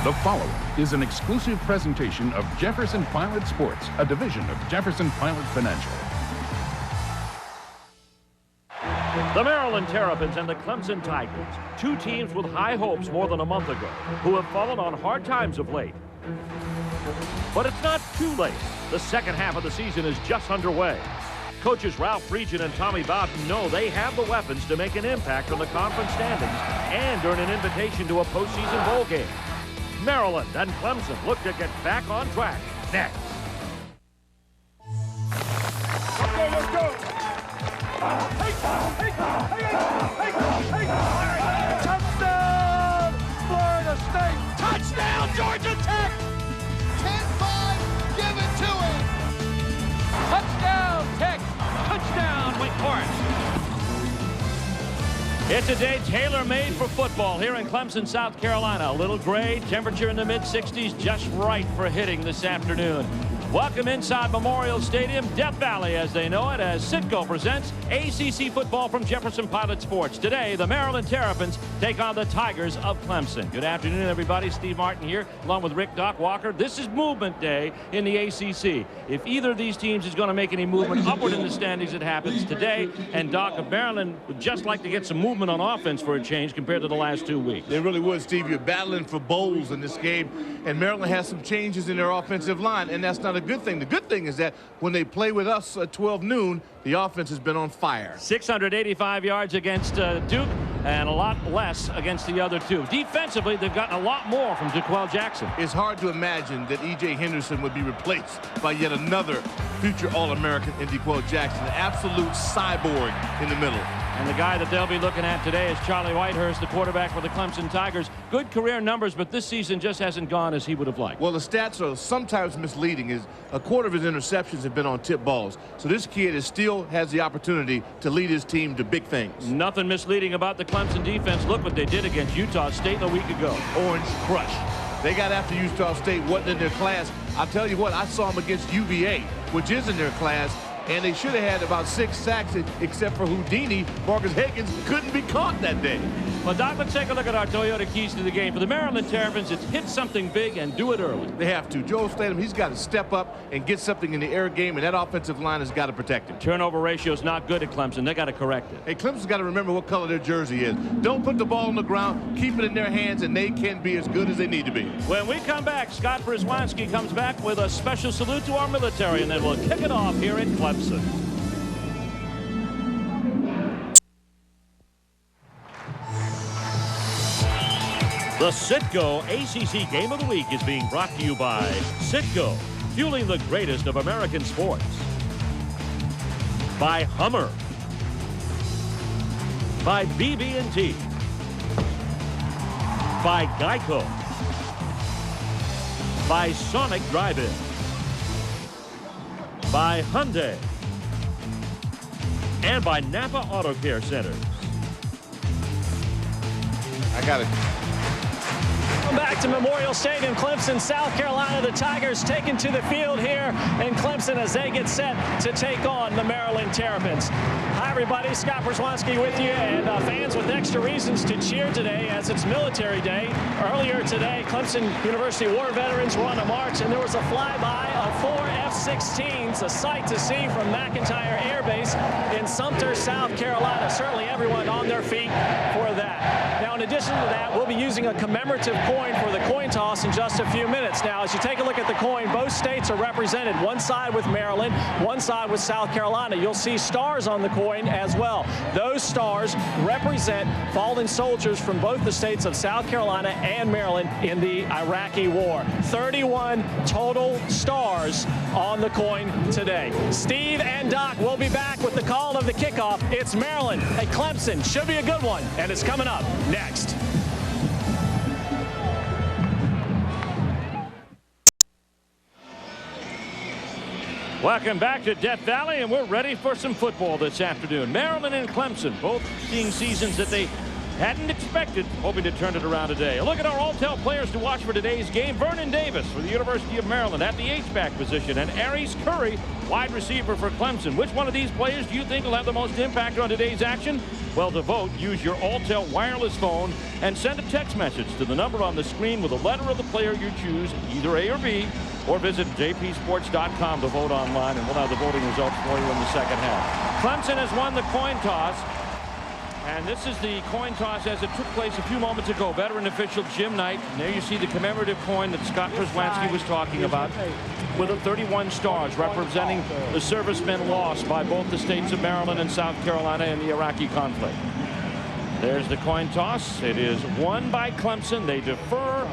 The following is an exclusive presentation of Jefferson Pilot Sports, a division of Jefferson Pilot Financial. The Maryland Terrapins and the Clemson Tigers, two teams with high hopes more than a month ago, who have fallen on hard times of late. But it's not too late. The second half of the season is just underway. Coaches Ralph Friedgen and Tommy Bowden know they have the weapons to make an impact on the conference standings and earn an invitation to a postseason bowl game. Maryland and Clemson look to get back on track next. Let's go. Touchdown, Florida State. Touchdown, Georgia Tech. 10-5, give it to him. Touchdown, Tech. Touchdown, Wake Forest. It's a day tailor-made for football here in Clemson, South Carolina. A little gray, temperature in the mid-60s, just right for hitting this afternoon. Welcome inside Memorial Stadium, Death Valley as they know it, as Citgo presents ACC football from Jefferson Pilot Sports. Today, the Maryland Terrapins take on the Tigers of Clemson. Good afternoon, everybody. Steve Martin here, along with Rick Doc Walker. This is movement day in the ACC. If either of these teams is going to make any movement upward in the standings, it happens today. And Doc, of Maryland would just like to get some movement on offense for a change compared to the last 2 weeks. They really would, Steve. You're battling for bowls in this game, and Maryland has some changes in their offensive line, and that's not a good thing. The good thing is that when they play with us at 12 noon, the offense has been on fire. 685 yards against Duke and a lot less against the other two. Defensively, they've gotten a lot more from DeQuell Jackson. It's hard to imagine that E.J. Henderson would be replaced by yet another future All-American in DeQuell Jackson, an absolute cyborg in the middle. And the guy that they'll be looking at today is Charlie Whitehurst, the quarterback for the Clemson Tigers. Good career numbers, but this season just hasn't gone as he would have liked. Well, the stats are sometimes misleading. Is a quarter of his interceptions have been on tip balls. So this kid still has the opportunity to lead his team to big things. Nothing misleading about the Clemson defense. Look what they did against Utah State a week ago. Orange crush. They got after Utah State, wasn't in their class. I'll tell you what, I saw them against UVA, which is in their class, and they should have had about 6 sacks, except for Houdini. Marcus Higgins couldn't be caught that day. Well, Doc, let's take a look at our Toyota keys to the game. For the Maryland Terrapins, it's hit something big and do it early. They have to. Joel Statham, he's got to step up and get something in the air game, and that offensive line has got to protect him. Turnover ratio is not good at Clemson. They got to correct it. Hey, Clemson's got to remember what color their jersey is. Don't put the ball on the ground. Keep it in their hands, and they can be as good as they need to be. When we come back, Scott Brzezwanski comes back with a special salute to our military, and then we'll kick it off here in Clemson. The Citgo ACC Game of the Week is being brought to you by Citgo, fueling the greatest of American sports. By Hummer. By BB&T. By Geico. By Sonic Drive-In. By Hyundai. And by Napa Auto Care Centers. I got it. Back to Memorial Stadium, Clemson, South Carolina. The Tigers taken to the field here in Clemson as they get set to take on the Maryland Terrapins. Hi, everybody. Scott Brzezwanski with you, and fans with extra reasons to cheer today as it's Military Day. Earlier today, Clemson University War Veterans were on a march, and there was a flyby of 4 F-16s, a sight to see from McEntire Air Base in Sumter, South Carolina. Certainly everyone on their feet for that. Now, in addition to that, we'll be using a commemorative coin for the coin toss in just a few minutes. Now, as you take a look at the coin, both states are represented. One side with Maryland, one side with South Carolina. You'll see stars on the coin as well. Those stars represent fallen soldiers from both the states of South Carolina and Maryland in the Iraqi war. 31 total stars on the coin today. Steve and Doc will be back with the call of the kickoff. It's Maryland at Clemson. Should be a good one, and it's coming up next. Welcome back to Death Valley, and we're ready for some football this afternoon. Maryland and Clemson, both seeing seasons that they hadn't expected, hoping to turn it around today. A look at our all-tell players to watch for today's game. Vernon Davis for the University of Maryland at the H-back position, and Aries Curry wide receiver for Clemson. Which one of these players do you think will have the most impact on today's action? Well, to vote, use your Alltel wireless phone and send a text message to the number on the screen with a letter of the player you choose, either A or B, or visit jpsports.com to vote online, and we'll have the voting results for you in the second half. Clemson has won the coin toss. And this is the coin toss as it took place a few moments ago. Veteran official Jim Knight. And there you see the commemorative coin that Scott Przwanski was talking about, with the 31 stars representing the servicemen lost by both the states of Maryland and South Carolina in the Iraqi conflict. There's the coin toss. It is won by Clemson. They defer,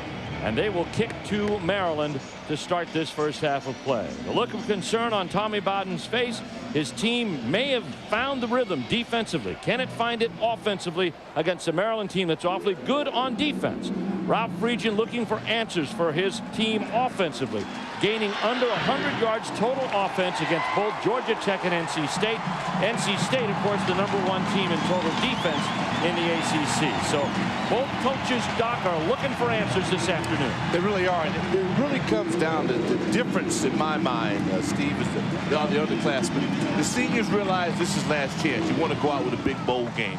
and they will kick to Maryland to start this first half of play. The look of concern on Tommy Bowden's face. His team may have found the rhythm defensively. Can it find it offensively against a Maryland team that's awfully good on defense? Ralph Friedgen looking for answers for his team offensively, gaining under 100 yards total offense against both Georgia Tech and NC State. NC State, of course, the #1 team in total defense in the ACC. So both coaches, Doc, are looking for answers this afternoon. They really are. And it really comes down to the difference in my mind, Steve, is the underclassmen. The seniors realize this is last chance. You want to go out with a big bowl game.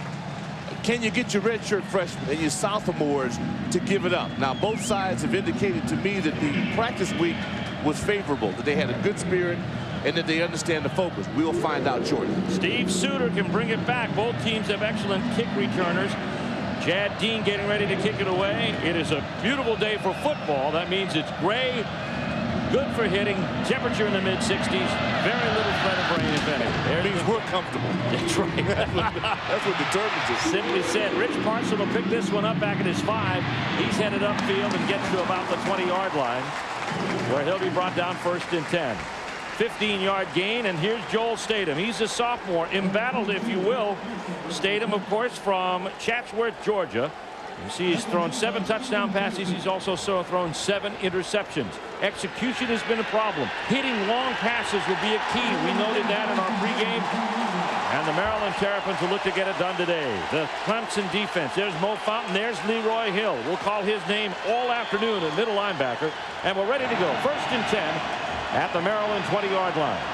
Can you get your redshirt freshmen and your sophomores to give it up? Now, both sides have indicated to me that the practice week was favorable, that they had a good spirit, and that they understand the focus. We'll find out shortly. Steve Suter can bring it back. Both teams have excellent kick returners. Chad Dean getting ready to kick it away. It is a beautiful day for football. That means it's gray, good for hitting, temperature in the mid-60s, very little threat of rain, if any. That means we're comfortable. That's right. That's what determines it. Simply said, Rich Parson will pick this one up back at his 5. He's headed upfield and gets to about the 20-yard line, where he'll be brought down 1st and 10. 15-yard gain, and here's Joel Statham. He's a sophomore, embattled, if you will. Statham, of course, from Chatsworth, Georgia. You see he's thrown 7 touchdown passes. He's also thrown 7 interceptions. Execution has been a problem. Hitting long passes will be a key. We noted that in our pregame. And the Maryland Terrapins will look to get it done today. The Clemson defense. There's Mo Fountain. There's Leroy Hill. We'll call his name all afternoon at middle linebacker. And we're ready to go. 1st and 10 at the Maryland 20-yard line.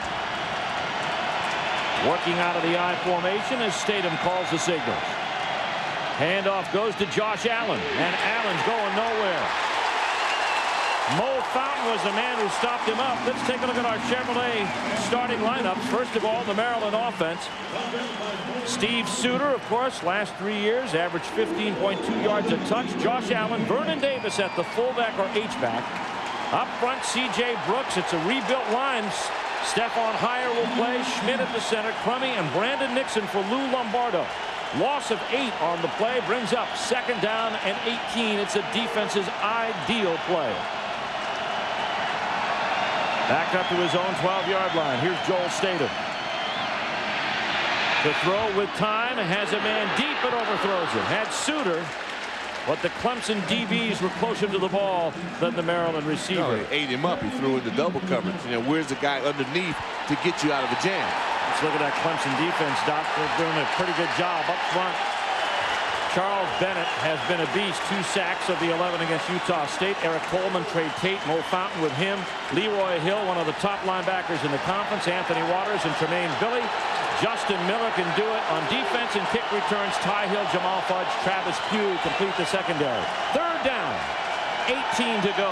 Working out of the I formation as Statham calls the signals. Handoff goes to Josh Allen, and Allen's going nowhere. Mo Fountain was the man who stopped him up. Let's take a look at our Chevrolet starting lineups. First of all, the Maryland offense. Steve Suter, of course, last 3 years, averaged 15.2 yards a touch. Josh Allen, Vernon Davis at the fullback or H-back. Up front, C.J. Brooks. It's a rebuilt line. Stephon Heyer will play. Schmidt at the center. Crummey and Brandon Nixon for Lou Lombardo. Loss of 8 on the play brings up 2nd down and 18. It's a defense's ideal play. Back up to his own 12-yard line. Here's Joel Statham. To throw with time, has a man deep but overthrows it. Had Suter, but the Clemson DBs were closer to the ball than the Maryland receiver. No, he ate him up. He threw into double coverage. You know, where's the guy underneath to get you out of a jam? Let's look at that Clemson defense, Doc. They're doing a pretty good job up front. Charles Bennett has been a beast. 2 sacks of the 11 against Utah State. Eric Coleman, Trey Tate, Mo Fountain with him. Leroy Hill, one of the top linebackers in the conference. Anthony Waters and Tremaine Billy. Justin Miller can do it on defense and kick returns. Ty Hill, Jamal Fudge, Travis Pugh complete the secondary. 3rd down, 18 to go.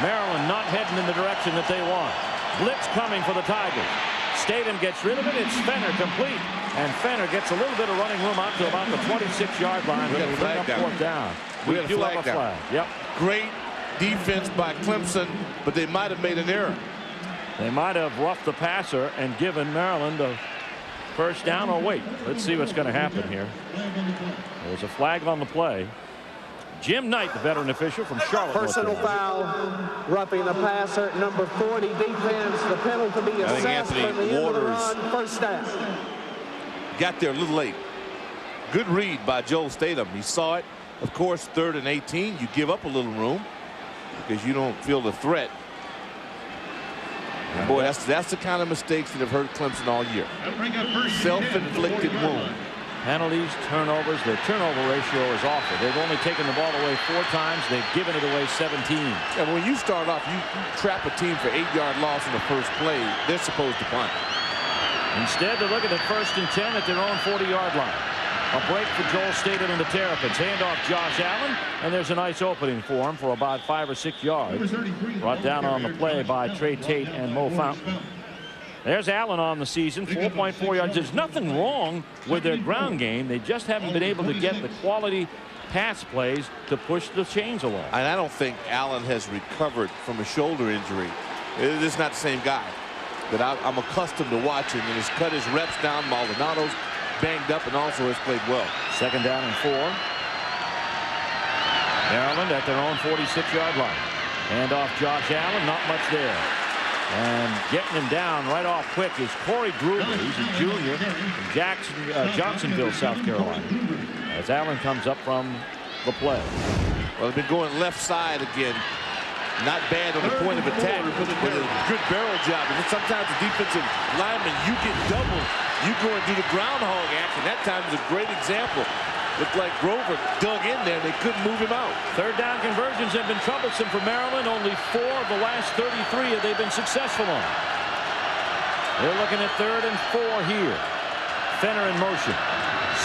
Maryland not heading in the direction that they want. Blitz coming for the Tigers. Statham gets rid of it. It's Fenner complete. And Fenner gets a little bit of running room out to about the 26-yard line. We got a flag down. 4th down. We got a flag down. Flag. Yep. Great defense by Clemson, but they might have made an error. They might have roughed the passer and given Maryland a 1st down. Or wait, let's see what's going to happen here. There's a flag on the play. Jim Knight, the veteran official from Charlotte. Personal foul, roughing the passer, number 40 defense. The penalty be assessed from the end of the run. 1st down. Got there a little late. Good read by Joel Statham. He saw it. Of course, 3rd and 18. You give up a little room because you don't feel the threat. And boy, that's the kind of mistakes that have hurt Clemson all year. Self-inflicted wound. Penalties, turnovers. Their turnover ratio is awful. They've only taken the ball away 4 times. They've given it away 17. And when you start off, you trap a team for 8-yard loss in the first play. They're supposed to punt. Instead, they're looking at 1st and 10 at their own 40-yard line. A break for Joel Staten and the Terrapins. Hand off Josh Allen, and there's a nice opening for him for about 5 or 6 yards. Brought down on the play by Trey Tate and Mo Fountain. There's Allen on the season, 4.4 yards. There's nothing wrong with their ground game. They just haven't been able to get the quality pass plays to push the chains along. And I don't think Allen has recovered from a shoulder injury. It is not the same guy that I'm accustomed to watching, and has cut his reps down. Maldonado's banged up and also has played well. 2nd down and 4. Maryland at their own 46-yard line. Hand off Josh Allen, not much there. And getting him down right off quick is Corey Gruber. He's a junior from Johnsonville, South Carolina. As Allen comes up from the play. Well, they've been going left side again. Not bad on the point of attack, but a good barrel job. And sometimes the defensive lineman, you get doubled. You go and do the groundhog action. That time is a great example. Looked like Grover dug in there. They couldn't move him out. 3rd down conversions have been troublesome for Maryland. Only 4 of the last 33 have they been successful on. They're looking at 3rd and 4 here. Fenner in motion.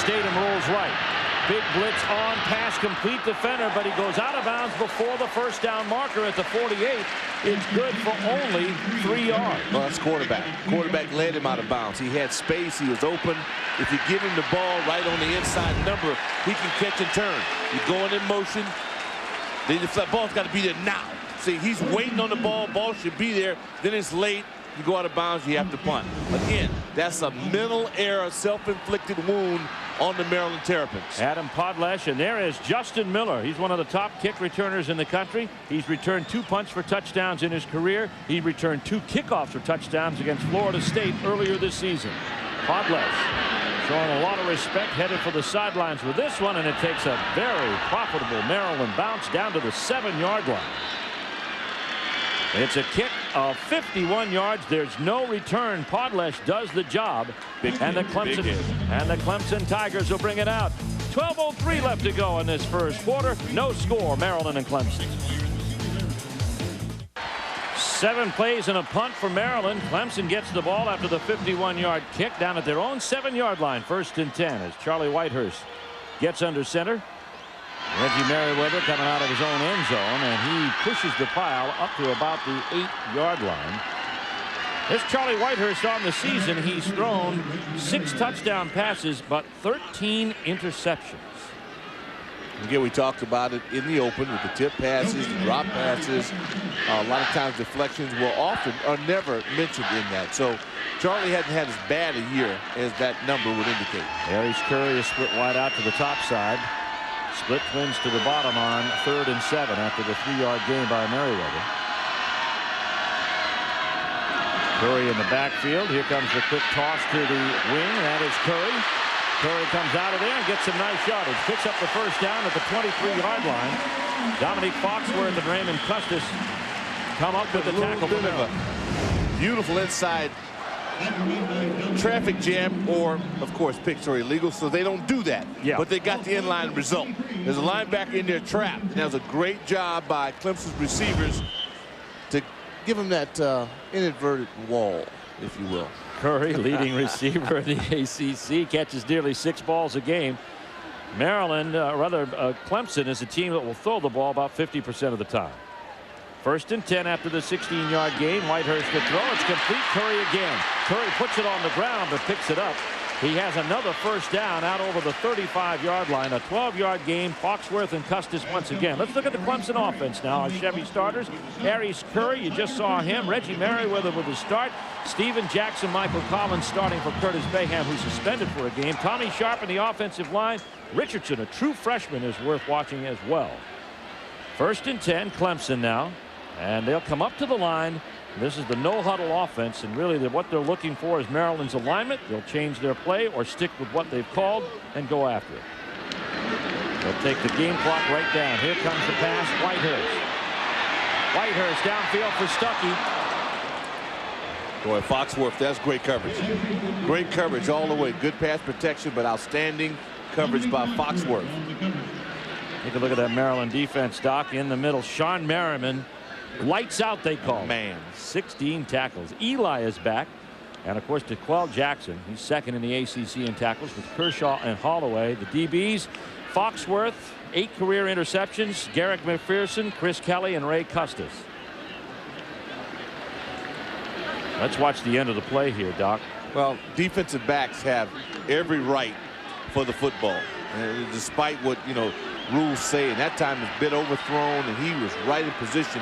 Statham rolls right. Big blitz on, pass complete to Fenner, but he goes out of bounds before the 1st down marker at the 48. It's good for only 3 yards. Well, that's quarterback. Quarterback led him out of bounds. He had space. He was open. If you give him the ball right on the inside number, he can catch and turn. You're going in motion. Then the ball's got to be there now. See, he's waiting on the ball. Ball should be there. Then it's late. You go out of bounds, you have to punt. Again, that's a mental error, self-inflicted wound on the Maryland Terrapins. Adam Podlesh, and there is Justin Miller. He's one of the top kick returners in the country. He's returned 2 punts for touchdowns in his career. He returned 2 kickoffs for touchdowns against Florida State earlier this season. Podlesh showing a lot of respect, headed for the sidelines with this one, and it takes a very profitable Maryland bounce down to the 7-yard line. It's a kick of 51 yards. There's no return. Podlesh does the job. And the Clemson Tigers will bring it out. 12:03 left to go in this first quarter. No score, Maryland and Clemson. 7 plays and a punt for Maryland. Clemson gets the ball after the 51-yard kick down at their own 7-yard line. 1st and 10 as Charlie Whitehurst gets under center. Reggie Merriweather coming out of his own end zone, and he pushes the pile up to about the 8-yard line. This Charlie Whitehurst on the season, he's thrown 6 touchdown passes, but 13 interceptions. Again, we talked about it in the open with the tip passes, the drop passes. A lot of times deflections are never mentioned in that. So Charlie hasn't had as bad a year as that number would indicate. Harris Curry is split wide out to the top side. Split twins to the bottom on 3rd and 7 after the 3-yard gain by Merriweather. Curry in the backfield. Here comes the quick toss to the wing. That is Curry. Curry comes out of there and gets some nice yardage. Picks up the 1st down at the 23-yard line. Dominique Foxworth and Raymond Custis come up with the tackle for Maryland. Beautiful inside traffic jam, or of course picks are illegal, so they don't do that. Yeah. But they got the inline result. There's a linebacker in there trapped, and that was a great job by Clemson's receivers to give him that inadvertent wall, if you will. Curry, leading receiver in the ACC, catches nearly 6 balls a game. Maryland, Clemson is a team that will throw the ball about 50% of the time. 1st and 10 after the 16-yard gain. Whitehurst to throw. It's complete. Curry again. Curry puts it on the ground but picks it up. He has another 1st down out over the 35-yard line. A 12-yard gain. Foxworth and Custis once again. Let's look at the Clemson offense now. Our Chevy starters. Harris Curry, you just saw him. Reggie Merriweather with the start. Steven Jackson, Michael Collins starting for Curtis Bayham, who's suspended for a game. Tommy Sharp in the offensive line. Richardson, a true freshman, is worth watching as well. 1st and 10, Clemson now. And they'll come up to the line. This is the no-huddle offense, and really what they're looking for is Maryland's alignment. They'll change their play or stick with what they've called and go after it. They'll take the game clock right down. Here comes the pass. Whitehurst. Whitehurst downfield for Stuckey. Boy, Foxworth, that's great coverage. Great coverage all the way. Good pass protection, but outstanding coverage by Foxworth. Take a look at that Maryland defense, Doc. In the middle, Sean Merriman. Lights out, they call. Man. 16 tackles. Eli is back. And, of course, DeQuell Jackson. He's second in the ACC in tackles with Kershaw and Holloway. The DBs, Foxworth, 8 career interceptions. Garrick McPherson, Chris Kelly, and Ray Custis. Let's watch the end of the play here, Doc. Well, defensive backs have every right for the football. And despite what, rules say, and that time was a bit overthrown, and he was right in position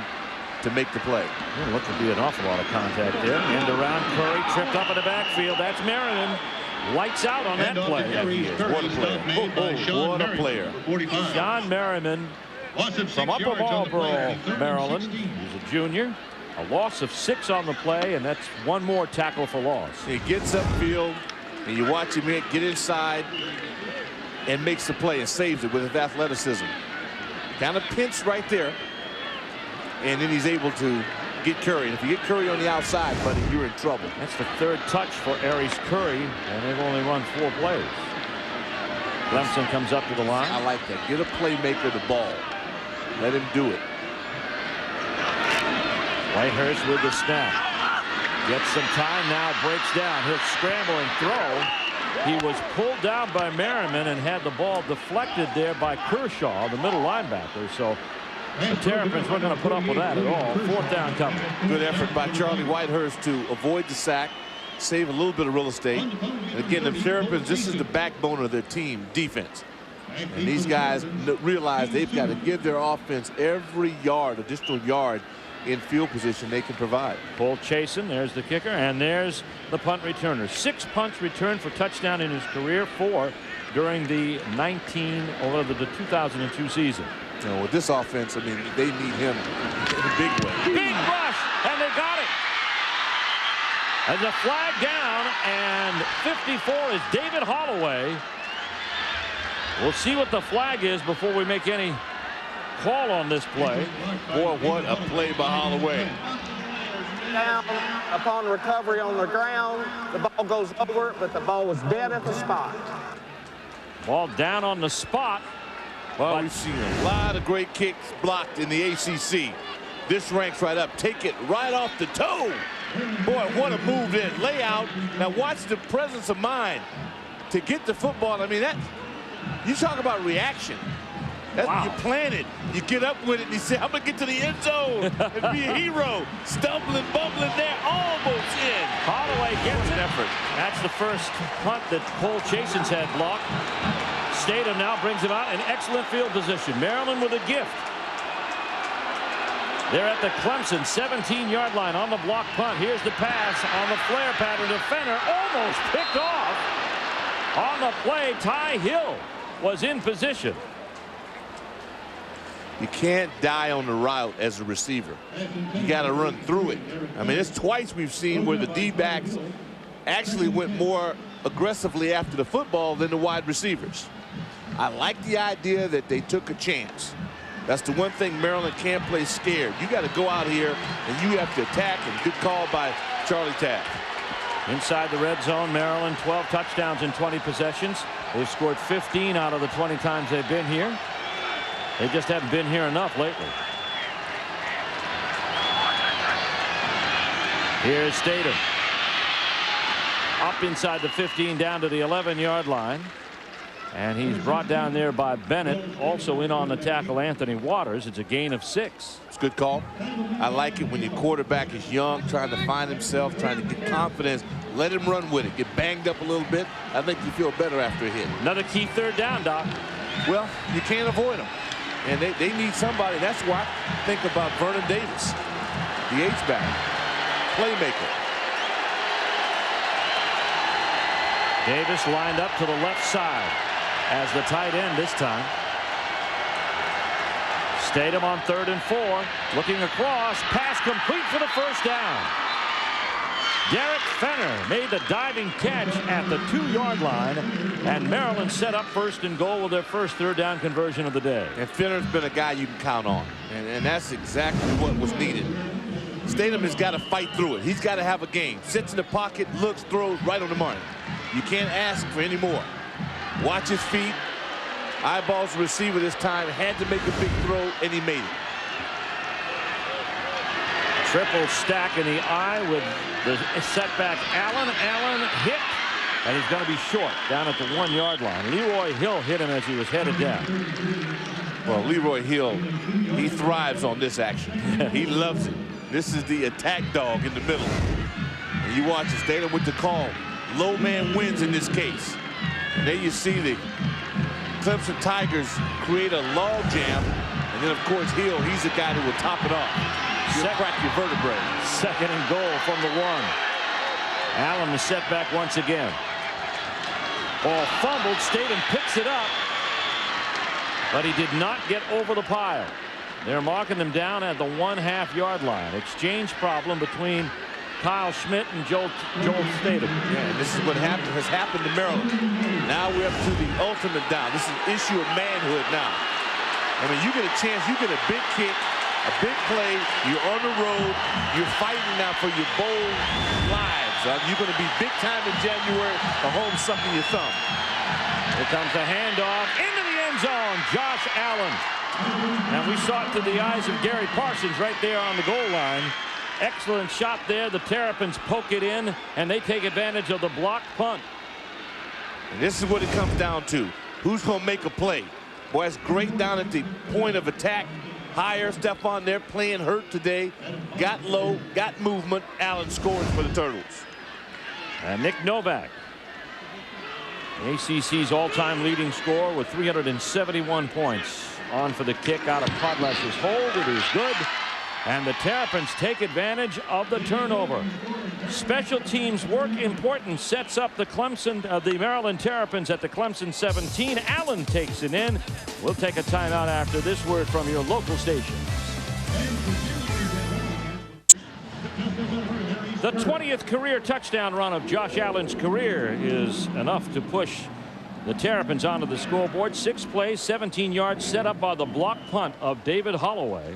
to make the play. It looked to be an awful lot of contact there. End around, Curry tripped up in the backfield. That's Merriman. Lights out on that play. What a player. What a player. Sean Merriman from Upper Marlboro, Maryland. He's a junior. A loss of 6 on the play, and that's one more tackle for loss. He gets upfield, and you watch him get inside and makes the play and saves it with his athleticism. Kind of pinched right there, and then he's able to get Curry. And if you get Curry on the outside, buddy, you're in trouble. That's the 3rd touch for Aries Curry, and they've only run 4 plays. Clemson comes up to the line. I like that. Get a playmaker the ball. Let him do it. Whitehurst with the snap. Gets some time now, breaks down. He'll scramble and throw. He was pulled down by Merriman and had the ball deflected there by Kershaw, the middle linebacker. So the Terrapins weren't going to put up with that at all. 4th down coming. Good effort by Charlie Whitehurst to avoid the sack, save a little bit of real estate. And again, the Terrapins, this is the backbone of their team, defense. And these guys realize they've got to give their offense every yard, additional yard, in field position they can provide. Cole Chasen, there's the kicker, and there's the punt returner. 6 punts returned for touchdown in his career, 4 during the 2002 season. With this offense, I mean, they need him in a big way. Big rush, and they got it. As a flag down, and 54 is David Holloway. We'll see what the flag is before we make any call on this play. Boy, what a play by Holloway. Down upon recovery on the ground, the ball goes over, but the ball was dead at the spot. Ball down on the spot. Well, we've seen a lot of great kicks blocked in the ACC. This ranks right up. Take it right off the toe. Boy, what a move there. Layout. Now watch the presence of mind to get the football. I mean, that you talk about reaction. That's wow. You plan it. You get up with it and you say, I'm going to get to the end zone and be a hero. Stumbling, bumbling there, almost in. Holloway gets an effort. That's the first punt that Cole Chasen's had blocked. Statham now brings him out in excellent field position. Maryland with a gift. They're at the Clemson 17-yard line on the block punt. Here's the pass on the flare pattern. Defender almost picked off. On the play, Ty Hill was in position. You can't die on the route as a receiver. You got to run through it. I mean, it's twice we've seen where the D-backs actually went more aggressively after the football than the wide receivers. I like the idea that they took a chance. That's the one thing Maryland can't play scared. You got to go out here and you have to attack, and good call by Charlie Taft. Inside the red zone, Maryland 12 touchdowns in 20 possessions. They've scored 15 out of the 20 times they've been here. They just haven't been here enough lately. Here's Statham. Up inside the 15 down to the 11-yard line. And he's brought down there by Bennett. Also in on the tackle, Anthony Waters. It's a gain of 6. It's a good call. I like it when your quarterback is young, trying to find himself, trying to get confidence. Let him run with it. Get banged up a little bit. I think you feel better after a hit. Another key 3rd down, Doc. Well, you can't avoid them. And they need somebody. That's why I think about Vernon Davis, the H-back, playmaker. Davis lined up to the left side as the tight end this time. Statham on 3rd and 4. Looking across. Pass complete for the 1st down. Derek Fenner made the diving catch at the 2-yard line, and Maryland set up 1st and goal with their first 3rd down conversion of the day. And Fenner's been a guy you can count on, and that's exactly what was needed. Statham has got to fight through it. He's got to have a game. Sits in the pocket, looks, throws right on the mark. You can't ask for any more. Watch his feet. Eyeballs the receiver this time. Had to make a big throw, and he made it. Triple stack in the eye with the setback. Allen hit, and he's going to be short down at the 1-yard line. Leroy Hill hit him as he was headed down. Well, Leroy Hill, he thrives on this action. He loves it. This is the attack dog in the middle. And you watch it, Statham with the call. Low man wins in this case. And there you see the Clemson Tigers create a log jam. And then, of course, Hill, he's the guy who will top it off. You'll crack your vertebrae. 2nd and goal from the 1. Allen the setback once again. Ball fumbled. Statham picks it up, but he did not get over the pile. They're marking them down at the 1.5-yard line. Exchange problem between Kyle Schmidt and Joel Statham. Yeah, and this is what has happened to Maryland. Now we're up to the ultimate down. This is an issue of manhood now. I mean, you get a chance, you get a big kick, a big play, you're on the road, you're fighting now for your bowl lives. You're going to be big time in January, or home sucking your thumb. Here comes the handoff into the end zone. Josh Allen. Now we saw it to the eyes of Gary Parsons right there on the goal line. Excellent shot there. The Terrapins poke it in, and they take advantage of the blocked punt. And this is what it comes down to. Who's going to make a play? Boy, it's great down at the point of attack. Higher, Stephon there playing hurt today. Got low, got movement. Allen scores for the Turtles. And Nick Novak, ACC's all-time leading scorer with 371 points. On for the kick out of Podless's hold. It is good. And the Terrapins take advantage of the turnover. Special teams work important. Sets up the Maryland Terrapins at the Clemson 17. Allen takes it in. We'll take a timeout after this word from your local station. The 20th career touchdown run of Josh Allen's career is enough to push the Terrapins onto the scoreboard. 6 plays, 17 yards, set up by the block punt of David Holloway.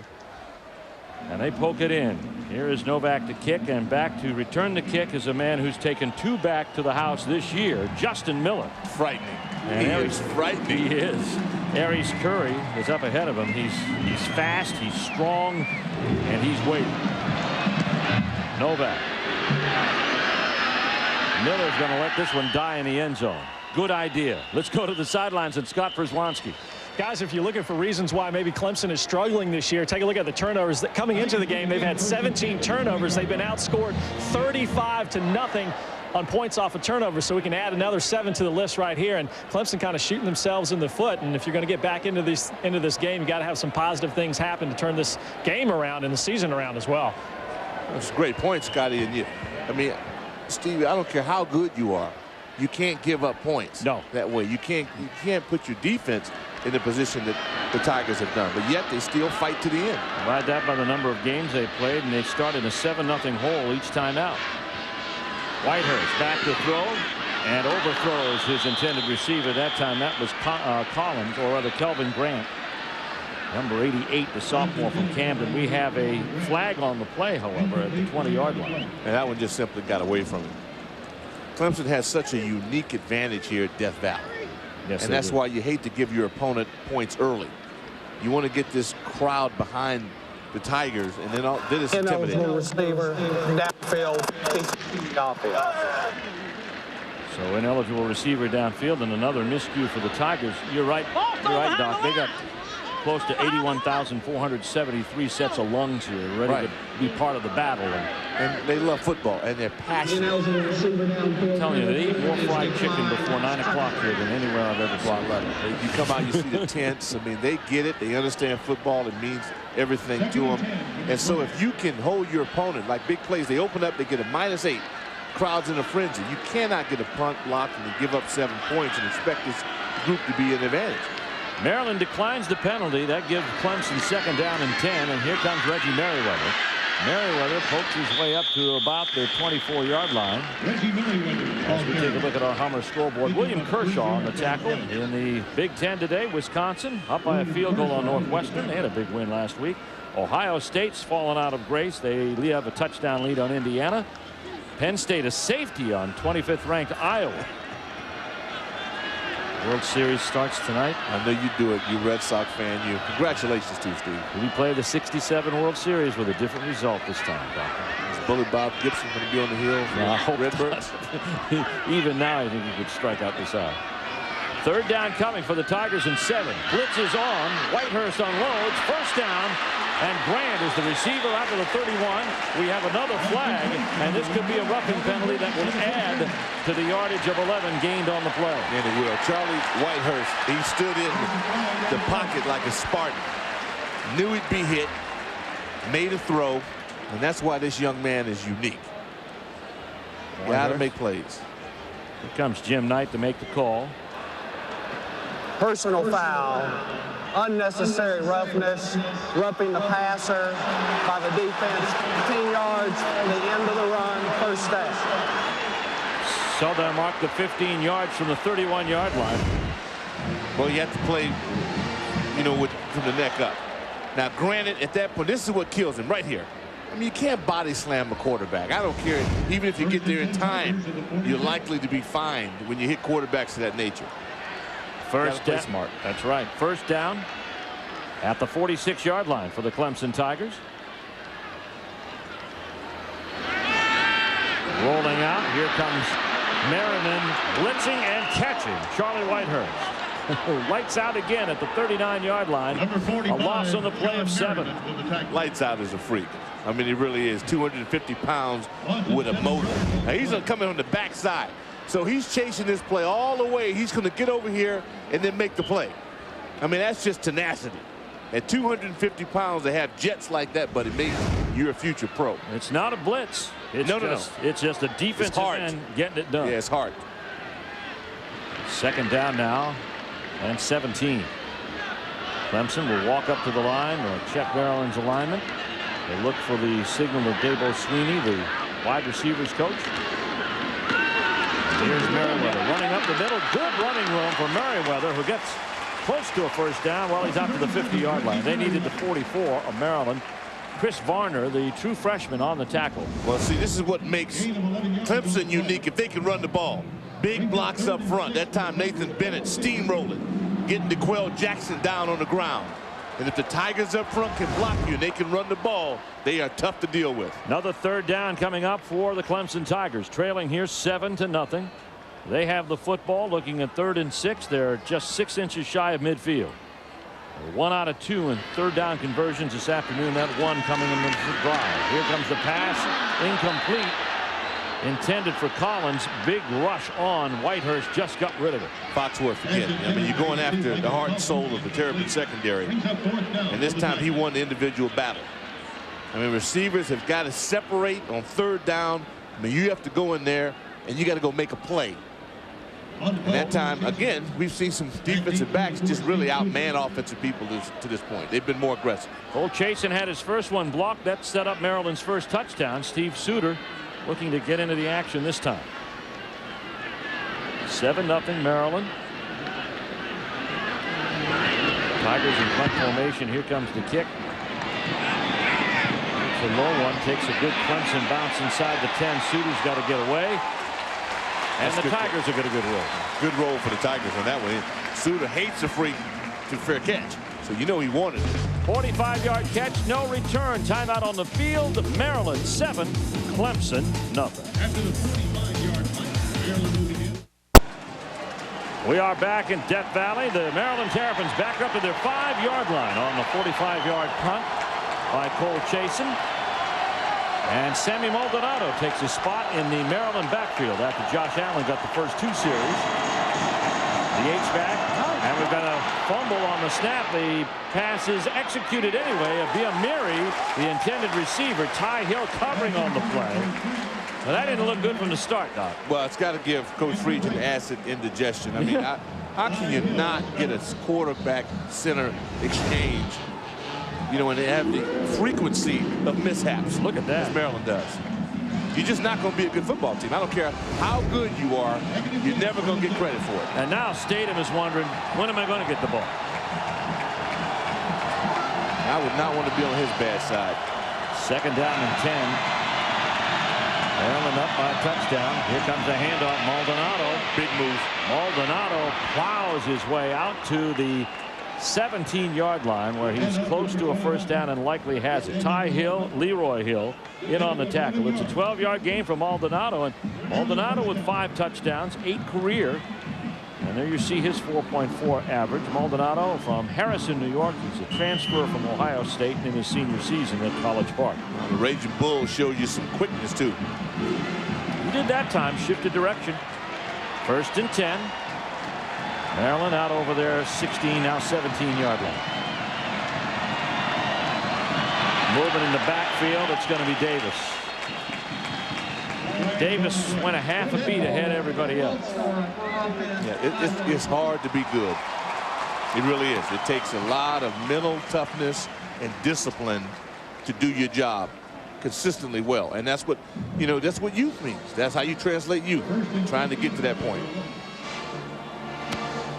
And they poke it in. Here is Novak to kick, and back to return the kick is a man who's taken 2 back to the house this year, Justin Miller. Frightening. And he is frightening. He is. Aries Curry is up ahead of him. He's fast, he's strong, and he's waiting. Novak. Miller's going to let this one die in the end zone. Good idea. Let's go to the sidelines and Scott Przwanski. Guys, if you're looking for reasons why maybe Clemson is struggling this year, take a look at the turnovers. Coming into the game, they've had 17 turnovers. They've been outscored 35-0 on points off of turnovers, so we can add another 7 to the list right here. And Clemson kind of shooting themselves in the foot. And if you're going to get back into this game, you got to have some positive things happen to turn this game around and the season around as well. That's a great point, Scotty. And I mean, Steve, I don't care how good you are, you can't give up points. No. That way, you can't put your defense in the position that the Tigers have done, but yet they still fight to the end. Divide that by the number of games they played, and they started a 7-0 hole each time out. Whitehurst back to throw and overthrows his intended receiver. That time that was Collins, or rather Kelvin Grant. Number 88, the sophomore from Camden. We have a flag on the play, however, at the 20-yard line. And that one just simply got away from him. Clemson has such a unique advantage here at Death Valley. Yes, and that's why you hate to give your opponent points early. You want to get this crowd behind the Tigers, and then it's intimidating. Receiver, downfield, offfield. So ineligible receiver downfield, and another miscue for the Tigers. You're right, Doc. They got close to 81,473 sets of lungs here, ready to be part of the battle. And they love football, and they're passionate. I'm telling you, they eat more fried chicken before 9 o'clock here than anywhere I've ever seen. You come out, you see the tents. I mean, they get it. They understand football. It means everything to them. And so if you can hold your opponent, like big plays, they open up, they get a -8. Crowd's in a frenzy. You cannot get a punt blocked and give up 7 points and expect this group to be an advantage. Maryland declines the penalty. That gives Clemson 2nd down and 10. And here comes Reggie Merriweather. Merriweather pokes his way up to about the 24-yard line. As we take a look at our Hummer scoreboard, William Kershaw on the tackle in the Big Ten today. Wisconsin up by a field goal on Northwestern. They had a big win last week. Ohio State's fallen out of grace. They have a touchdown lead on Indiana. Penn State a safety on 25th ranked Iowa. World Series starts tonight. I know you do it. You Red Sox fan. You. Congratulations to you, Steve. We play the '67 World Series with a different result this time, Doctor. Is Bully Bob Gibson going to be on the hill for I hope Redbirds? Even now, I think he could strike out this hour. Third down coming for the Tigers and 7. Blitz is on. Whitehurst unloads. First down. And Grant is the receiver out to the 31. We have another flag, and this could be a roughing penalty that will add to the yardage of 11 gained on the play. And it will. Charlie Whitehurst, he stood in the pocket like a Spartan. Knew he'd be hit. Made a throw. And that's why this young man is unique. Got to make plays. Here comes Jim Knight to make the call. Personal foul. Unnecessary roughness, roughing the passer by the defense. 10 yards, the end of the run, first down. So they mark the 15 yards from the 31-yard line. Well, you have to play, you know, from the neck up. Now, granted, at that point, this is what kills him right here. I mean, you can't body slam a quarterback. I don't care. Even if you get there in time, you're likely to be fined when you hit quarterbacks of that nature. First down. Smart. That's right. First down at the 46-yard line for the Clemson Tigers. Rolling out. Here comes Merriman blitzing and catching Charlie Whitehurst. Lights out again at the 39-yard line. A loss on the play of 7. Lights out is a freak. I mean, he really is. 250 pounds with a motor. Now, he's coming on the backside. So he's chasing this play all the way. He's going to get over here and then make the play. I mean, that's just tenacity. At 250 pounds to have jets like that, but it makes you a future pro. It's not a blitz. It's no. It's just a defensive end getting it done. Yeah, it's hard. Second down now and 17. Clemson will walk up to the line or check Maryland's alignment. They look for the signal of Dabo Sweeney, the wide receivers coach. Here's Merriweather running up the middle. Good running room for Merriweather, who gets close to a first down while he's out to the 50-yard line. They needed the 44 of Maryland. Chris Varner, the true freshman, on the tackle. Well, see, this is what makes Clemson unique. If they can run the ball, big blocks up front. That time Nathan Bennett steamrolling, getting DeQuell Jackson down on the ground. And if the Tigers up front can block you and they can run the ball, they are tough to deal with. Another third down coming up for the Clemson Tigers, trailing here 7-0. They have the football, looking at 3rd and 6. They're just 6 inches shy of midfield. 1 out of 2 in third down conversions this afternoon. That one coming in the drive. Here comes the pass, incomplete. Intended for Collins. Big rush on. Whitehurst just got rid of it. Foxworth again. I mean, you're going after the heart and soul of the Terrapin secondary. And this time he won the individual battle. I mean, receivers have got to separate on third down. I mean, you have to go in there and you got to go make a play. And that time, again, we've seen some defensive backs just really outman offensive people to this point. They've been more aggressive. Cole Chasen had his first one blocked. That set up Maryland's first touchdown. Steve Suter looking to get into the action this time. 7-0 Maryland. Tigers in punt formation. Here comes the kick. It's a low one. Takes a good Clemson bounce inside the 10. Suter's got to get away. And the Tigers will get a good roll. Good roll for the Tigers on that one. Suter hates a free to fair catch. So you know he wanted it. 45-yard catch, no return. Timeout on the field. Maryland 7, Clemson nothing. After the 45-yard line, Maryland moving in. We are back in Death Valley. The Maryland Terrapins back up to their 5-yard line on the 45-yard punt by Cole Chasen. And Sammy Maldonado takes a spot in the Maryland backfield after Josh Allen got the first 2 series. The H-back. And we've got a fumble on the snap. The pass is executed anyway. Biamiri, the intended receiver. Ty Hill covering on the play. Well, that didn't look good from the start, Doc. Well, it's got to give Coach Friedgen acid indigestion. I mean, how can you not get a quarterback center exchange You know, and they have the frequency of mishaps. Look at that. As Maryland does. You're just not going to be a good football team. I don't care how good you are. You're never going to get credit for it. And now Statham is wondering, when am I going to get the ball? I would not want to be on his bad side. 2nd down and 10. Maryland up by a touchdown. Here comes a handoff. Maldonado. Big move. Maldonado plows his way out to the 17-yard line, where he's close to a first down and likely has it. Ty Hill, Leroy Hill in on the tackle. It's a 12-yard gain for Maldonado, and Maldonado with 5 touchdowns, 8 career. And there you see his 4.4 average. Maldonado from Harrison, New York. He's a transfer from Ohio State in his senior season at College Park. The Raging Bull showed you some quickness, too. He did that time, shifted direction. 1st and 10. Maryland out over their 16, now 17-yard line. Moving in the backfield, it's going to be Davis. Davis went a half a beat ahead of everybody else. Yeah, it's hard to be good. It really is. It takes a lot of mental toughness and discipline to do your job consistently well. And that's what, you know, that's what youth means. That's how you translate youth, trying to get to that point.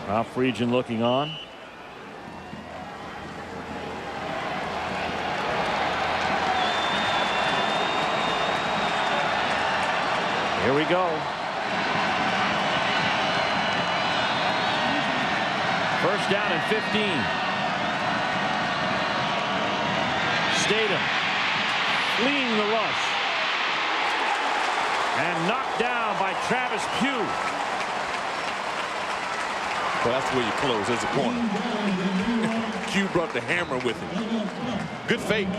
Ralph Region looking on. Here we go. 1st down and 15. Statham fleeing the rush. And knocked down by Travis Pugh. Well, that's where you close as a corner. Pugh brought the hammer with him. Good fake.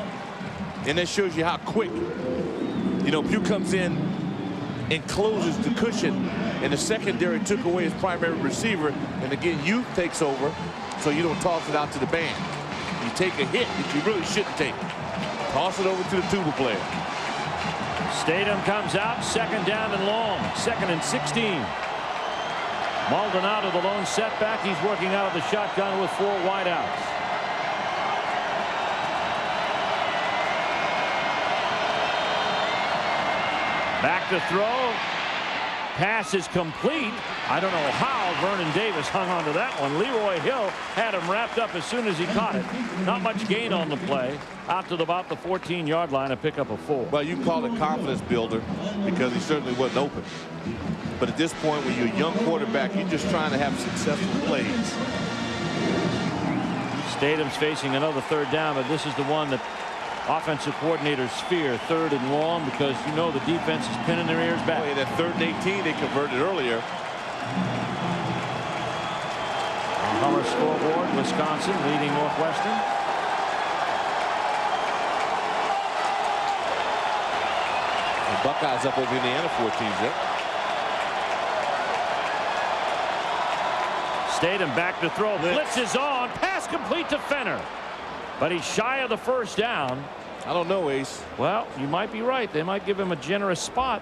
And that shows you how quick. You know, Pugh comes in and closes the cushion, and the secondary took away his primary receiver, and again youth takes over, so you don't toss it out to the band. You take a hit that you really shouldn't take. Toss it over to the tuba player. Statham comes out, 2nd down and long, 2nd and 16. Maldonado the lone setback. He's working out of the shotgun with 4 wideouts. Back to throw. Pass is complete. I don't know how Vernon Davis hung onto that one. Leroy Hill had him wrapped up as soon as he caught it. Not much gain on the play. Out to about the 14-yard line, a pickup of 4. Well, you call it confidence builder because he certainly wasn't open. But at this point, when you're a young quarterback, you're just trying to have successful plays. Statham's facing another 3rd down, but this is the one that offensive coordinators fear, 3rd and long, because you know the defense is pinning their ears back. Oh, yeah, that 3rd and 18 they converted earlier. On Hummer scoreboard, Wisconsin leading Northwestern. The Buckeyes up over Indiana 14-zip. Statham back to throw. Blitz is on. Pass complete to Fenner. But he's shy of the 1st down. I don't know, Ace. Well, you might be right. They might give him a generous spot.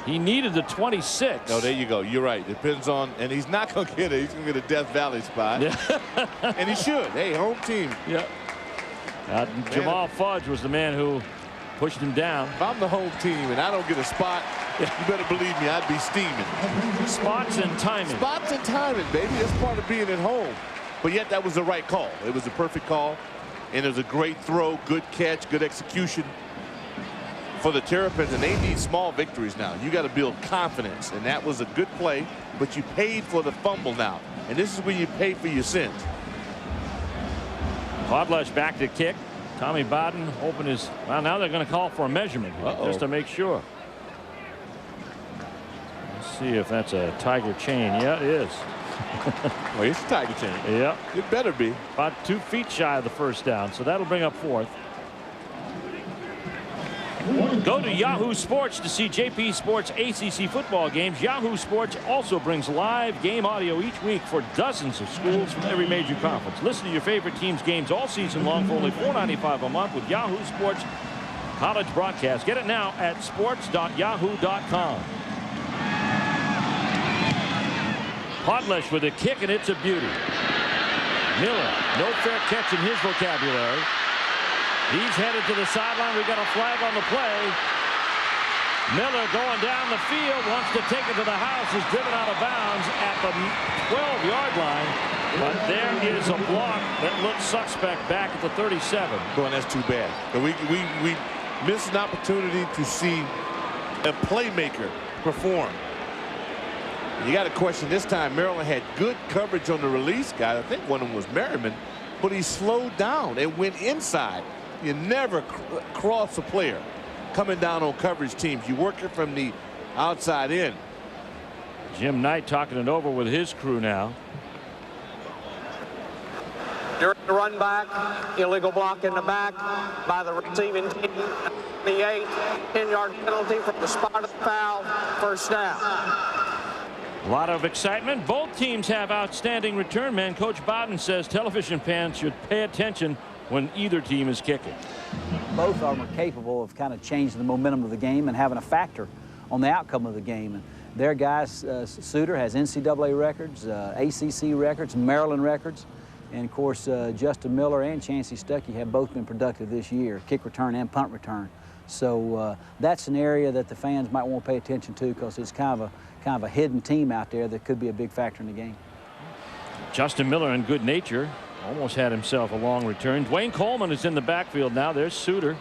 He needed the 26. No, there you go. You're right. Depends on, and he's not going to get it. He's going to get a Death Valley spot. Yeah. And he should. Hey, home team. Yeah. Jamal Fudge was the man who pushed him down. If I'm the home team and I don't get a spot, you better believe me, I'd be steaming. Spots and timing. Spots and timing, baby. That's part of being at home. But yet that was the right call. It was a perfect call. And it was a great throw, good catch, good execution for the Terrapins. And they need small victories now. You got to build confidence. And that was a good play. But you paid for the fumble now. And this is when you pay for your sins. Podlesh back to kick. Tommy Bowden opened his. Well, now they're going to call for a measurement just to make sure. Let's see if that's a Tiger chain. Yeah, it is. Well, it's a Tiger chain. Yeah. It better be. About 2 feet shy of the 1st down, so that'll bring up 4th. Go to Yahoo Sports to see JP Sports ACC football games. Yahoo Sports also brings live game audio each week for dozens of schools from every major conference. Listen to your favorite team's games all season long for only $4.95 a month with Yahoo Sports college broadcast. Get it now at sports.yahoo.com. Podlesh with a kick, and it's a beauty. Miller, no fair catch in his vocabulary. He's headed to the sideline. We got a flag on the play. Miller going down the field, wants to take it to the house, is driven out of bounds at the 12-yard line. But there is a block that looks suspect back at the 37. Boy, that's too bad. We missed an opportunity to see a playmaker perform. You got to question this time. Maryland had good coverage on the release guy. I think one of them was Merriman, but he slowed down and went inside. You never cross a player coming down on coverage teams. You work it from the outside in. Jim Knight talking it over with his crew now. During the run back, illegal block in the back by the receiving team. 28, 10-yard penalty from the spot of the foul. First down. A lot of excitement. Both teams have outstanding return men. Coach Bowden says television fans should pay attention when either team is kicking. Both are capable of kind of changing the momentum of the game and having a factor on the outcome of the game. And their guys, Suter has NCAA records, ACC records, Maryland records. And, of course, Justin Miller and Chancey Stuckey have both been productive this year, kick return and punt return. So that's an area that the fans might want to pay attention to because it's kind of a hidden team out there that could be a big factor in the game. Justin Miller in good nature almost had himself a long return. Dwayne Coleman is in the backfield now. There's Suter.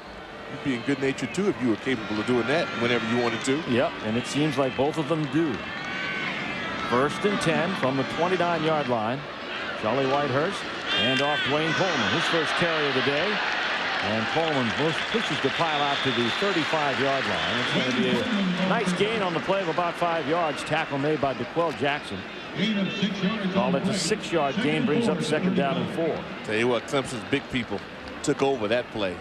You'd be in good nature too if you were capable of doing that whenever you wanted to. Yep, and it seems like both of them do. 1st and 10 from the 29-yard line. Charlie Whitehurst and off Dwayne Coleman, his first carry of the day. And Coleman pushes the pile out to the 35-yard line. It's going to be a nice gain on the play of about 5 yards. Tackle made by DeQuell Jackson. Call it a 6-yard gain, brings up 2nd down and 4. Tell you what, Clemson's big people took over that play.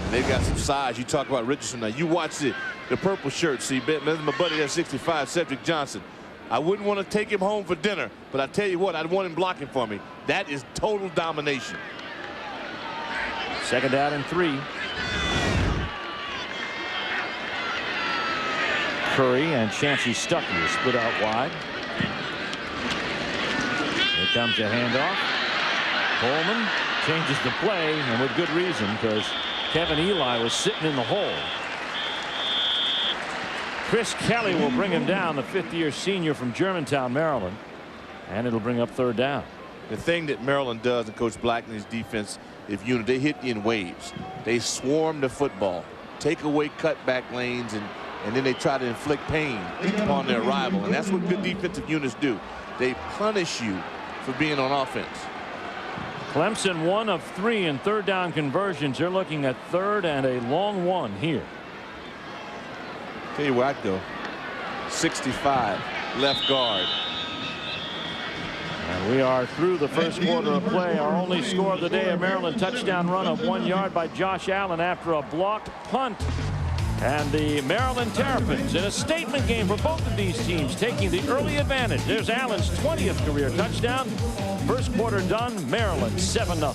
And they've got some size. You talk about Richardson now. You watch the purple shirt. See, that's my buddy at 65, Cedric Johnson. I wouldn't want to take him home for dinner, but I tell you what, I'd want him blocking for me. That is total domination. 2nd down and 3. Curry and Chancey Stuckey split out wide. Here comes a handoff. Coleman changes the play, and with good reason, because Kevin Eli was sitting in the hole. Chris Kelly will bring him down, the 5th-year senior from Germantown, Maryland. And it'll bring up 3rd down. The thing that Maryland does, and Coach Black and his defense, if unit, they hit you in waves. They swarm the football, take away cutback lanes, and then they try to inflict pain upon their rival. And that's what good defensive units do. They punish you for being on offense. Clemson 1 of 3 in 3rd down conversions. They're looking at 3rd and a long one here. Tell you where I'd go. 65, left guard. And we are through the first quarter of play. Our only score of the day, a Maryland touchdown run of 1 yard by Josh Allen after a blocked punt. And the Maryland Terrapins in a statement game for both of these teams, taking the early advantage. There's Allen's 20th career touchdown. First quarter done, Maryland 7-0.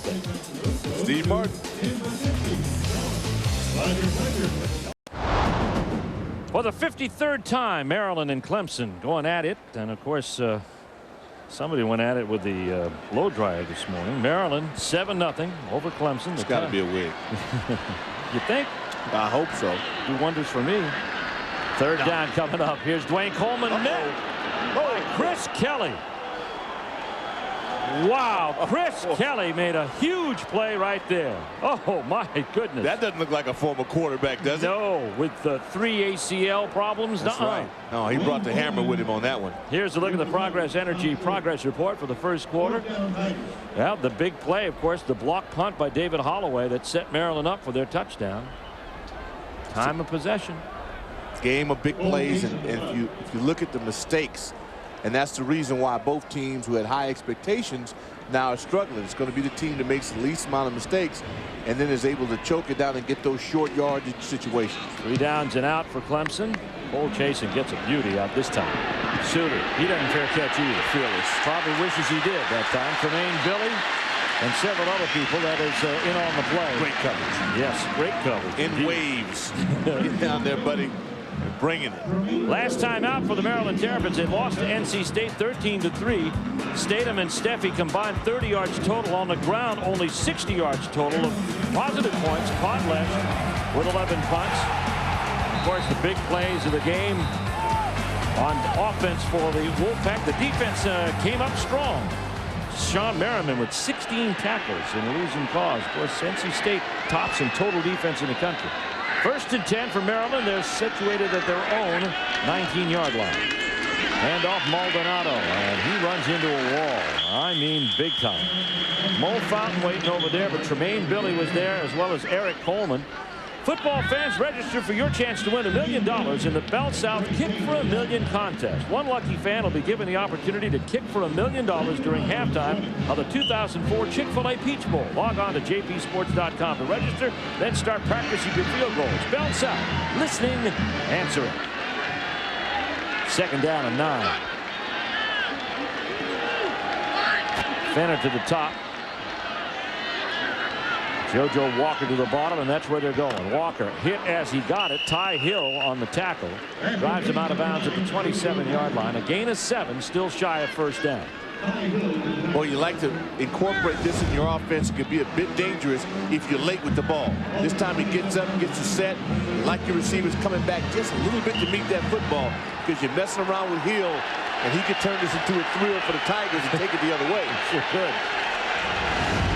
Steve Martin. For the 53rd time, Maryland and Clemson going at it. And of course, somebody went at it with the blow dryer this morning. Maryland 7-0 over Clemson. It's got to be a wig. You think? I hope so. Do wonders for me. 3rd down coming up. Here's Dwayne Coleman. Chris Kelly. Wow, Chris Kelly made a huge play right there. Oh, my goodness. That doesn't look like a former quarterback, does it? No, with the 3 ACL problems. That's right. No, he brought the hammer with him on that one. Here's a look at the Progress Energy progress report for the first quarter. Well, the big play, of course, the block punt by David Holloway that set Maryland up for their touchdown. Time of possession. Game of big plays, and if you look at the mistakes, and that's the reason why both teams who had high expectations now are struggling. It's going to be the team that makes the least amount of mistakes and then is able to choke it down and get those short yardage situations. 3 downs and out for Clemson. Cole Chasen gets a beauty out this time. Suter, he doesn't fair catch either. Fearless. Probably wishes he did that time. Tremaine Billy and several other people that is in on the play. Great coverage. Yes, great coverage. In waves. Get down there, buddy. bringing it. Last time out for the Maryland Terrapins, they lost to NC State 13-3. Statham and Steffi combined 30 yards total. On the ground, only 60 yards total of positive points. Podlesh with 11 punts. Of course, the big plays of the game on offense for the Wolfpack. The defense came up strong. Sean Merriman with 16 tackles in a losing cause. Of course, NC State tops in total defense in the country. 1st and 10 for Maryland. They're situated at their own 19-yard line. Hand off Maldonado, and he runs into a wall. I mean, big time. Mo Fountain waiting over there, but Tremaine Billy was there, as well as Eric Coleman. Football fans, register for your chance to win $1 million in the Bell South Kick for a Million contest. One lucky fan will be given the opportunity to kick for $1 million during halftime of the 2004 Chick-fil-A Peach Bowl. Log on to jpsports.com to register, then start practicing your field goals. Bell South, listening, answering. 2nd down and 9. Fenner to the top. JoJo Walker to the bottom, and that's where they're going. Walker hit as he got it. Ty Hill on the tackle. Drives him out of bounds at the 27-yard line. A gain of 7, still shy of 1st down. Well, you like to incorporate this in your offense. It could be a bit dangerous if you're late with the ball. This time he gets up, gets a set. Like your receivers coming back just a little bit to meet that football, because you're messing around with Hill, and he could turn this into a thrill for the Tigers and take it the other way. Sure could.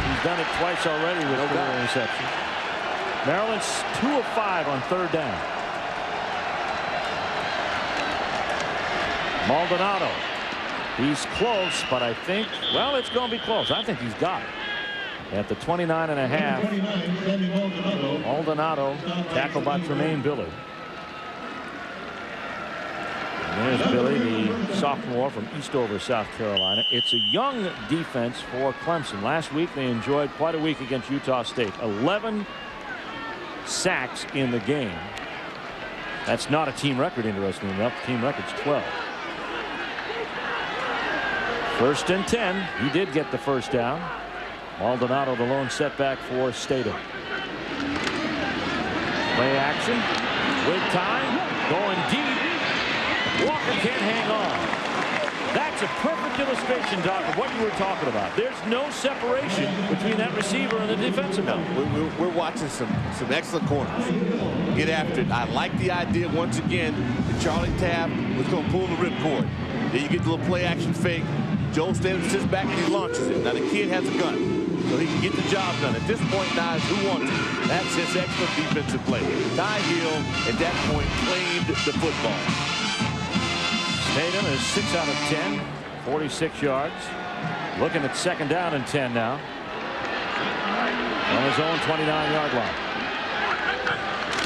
He's done it twice already with career interceptions. Maryland's 2 of 5 on 3rd down. Maldonado. He's close, but I think, well, it's going to be close. I think he's got it. At the 29.5. Maldonado tackled by Tremaine Billy. And there's Billy, the sophomore from Eastover, South Carolina. It's a young defense for Clemson. Last week they enjoyed quite a week against Utah State. 11 sacks in the game. That's not a team record, interestingly enough. The team record's 12. 1st and 10. He did get the 1st down. Maldonado the lone setback for Statham. Play action with time, going deep. Walker can't hang on. That's a perfect illustration, Doc, of what you were talking about. There's no separation between that receiver and the defensive man. We're watching some excellent corners. Get after it. I like the idea once again that Charlie Tabb was going to pull the ripcord. Then you get the little play action fake. Joel Statham sits back and he launches it. Now the kid has a gun, so he can get the job done. At this point now, is who wants it? That's his excellent defensive play. Ty Hill at that point claimed the football. Statham is 6 out of 10, 46 yards. Looking at 2nd down and 10 now. On his own 29-yard line.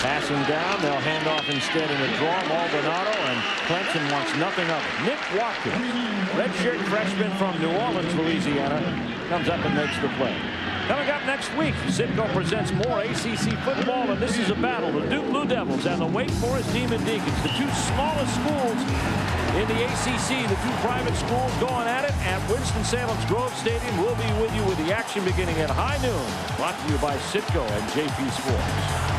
Passing down, they'll hand off instead in a draw. Maldonado, and Clemson wants nothing of it. Nick Watkins, redshirt freshman from New Orleans, Louisiana, comes up and makes the play. Coming up next week, Citgo presents more ACC football, and this is a battle. The Duke Blue Devils and the Wake Forest Demon Deacons, the 2 smallest schools in the ACC, the 2 private schools going at it at Winston-Salem's Grove Stadium. We'll be with you with the action beginning at high noon. Brought to you by Citgo and JP Sports.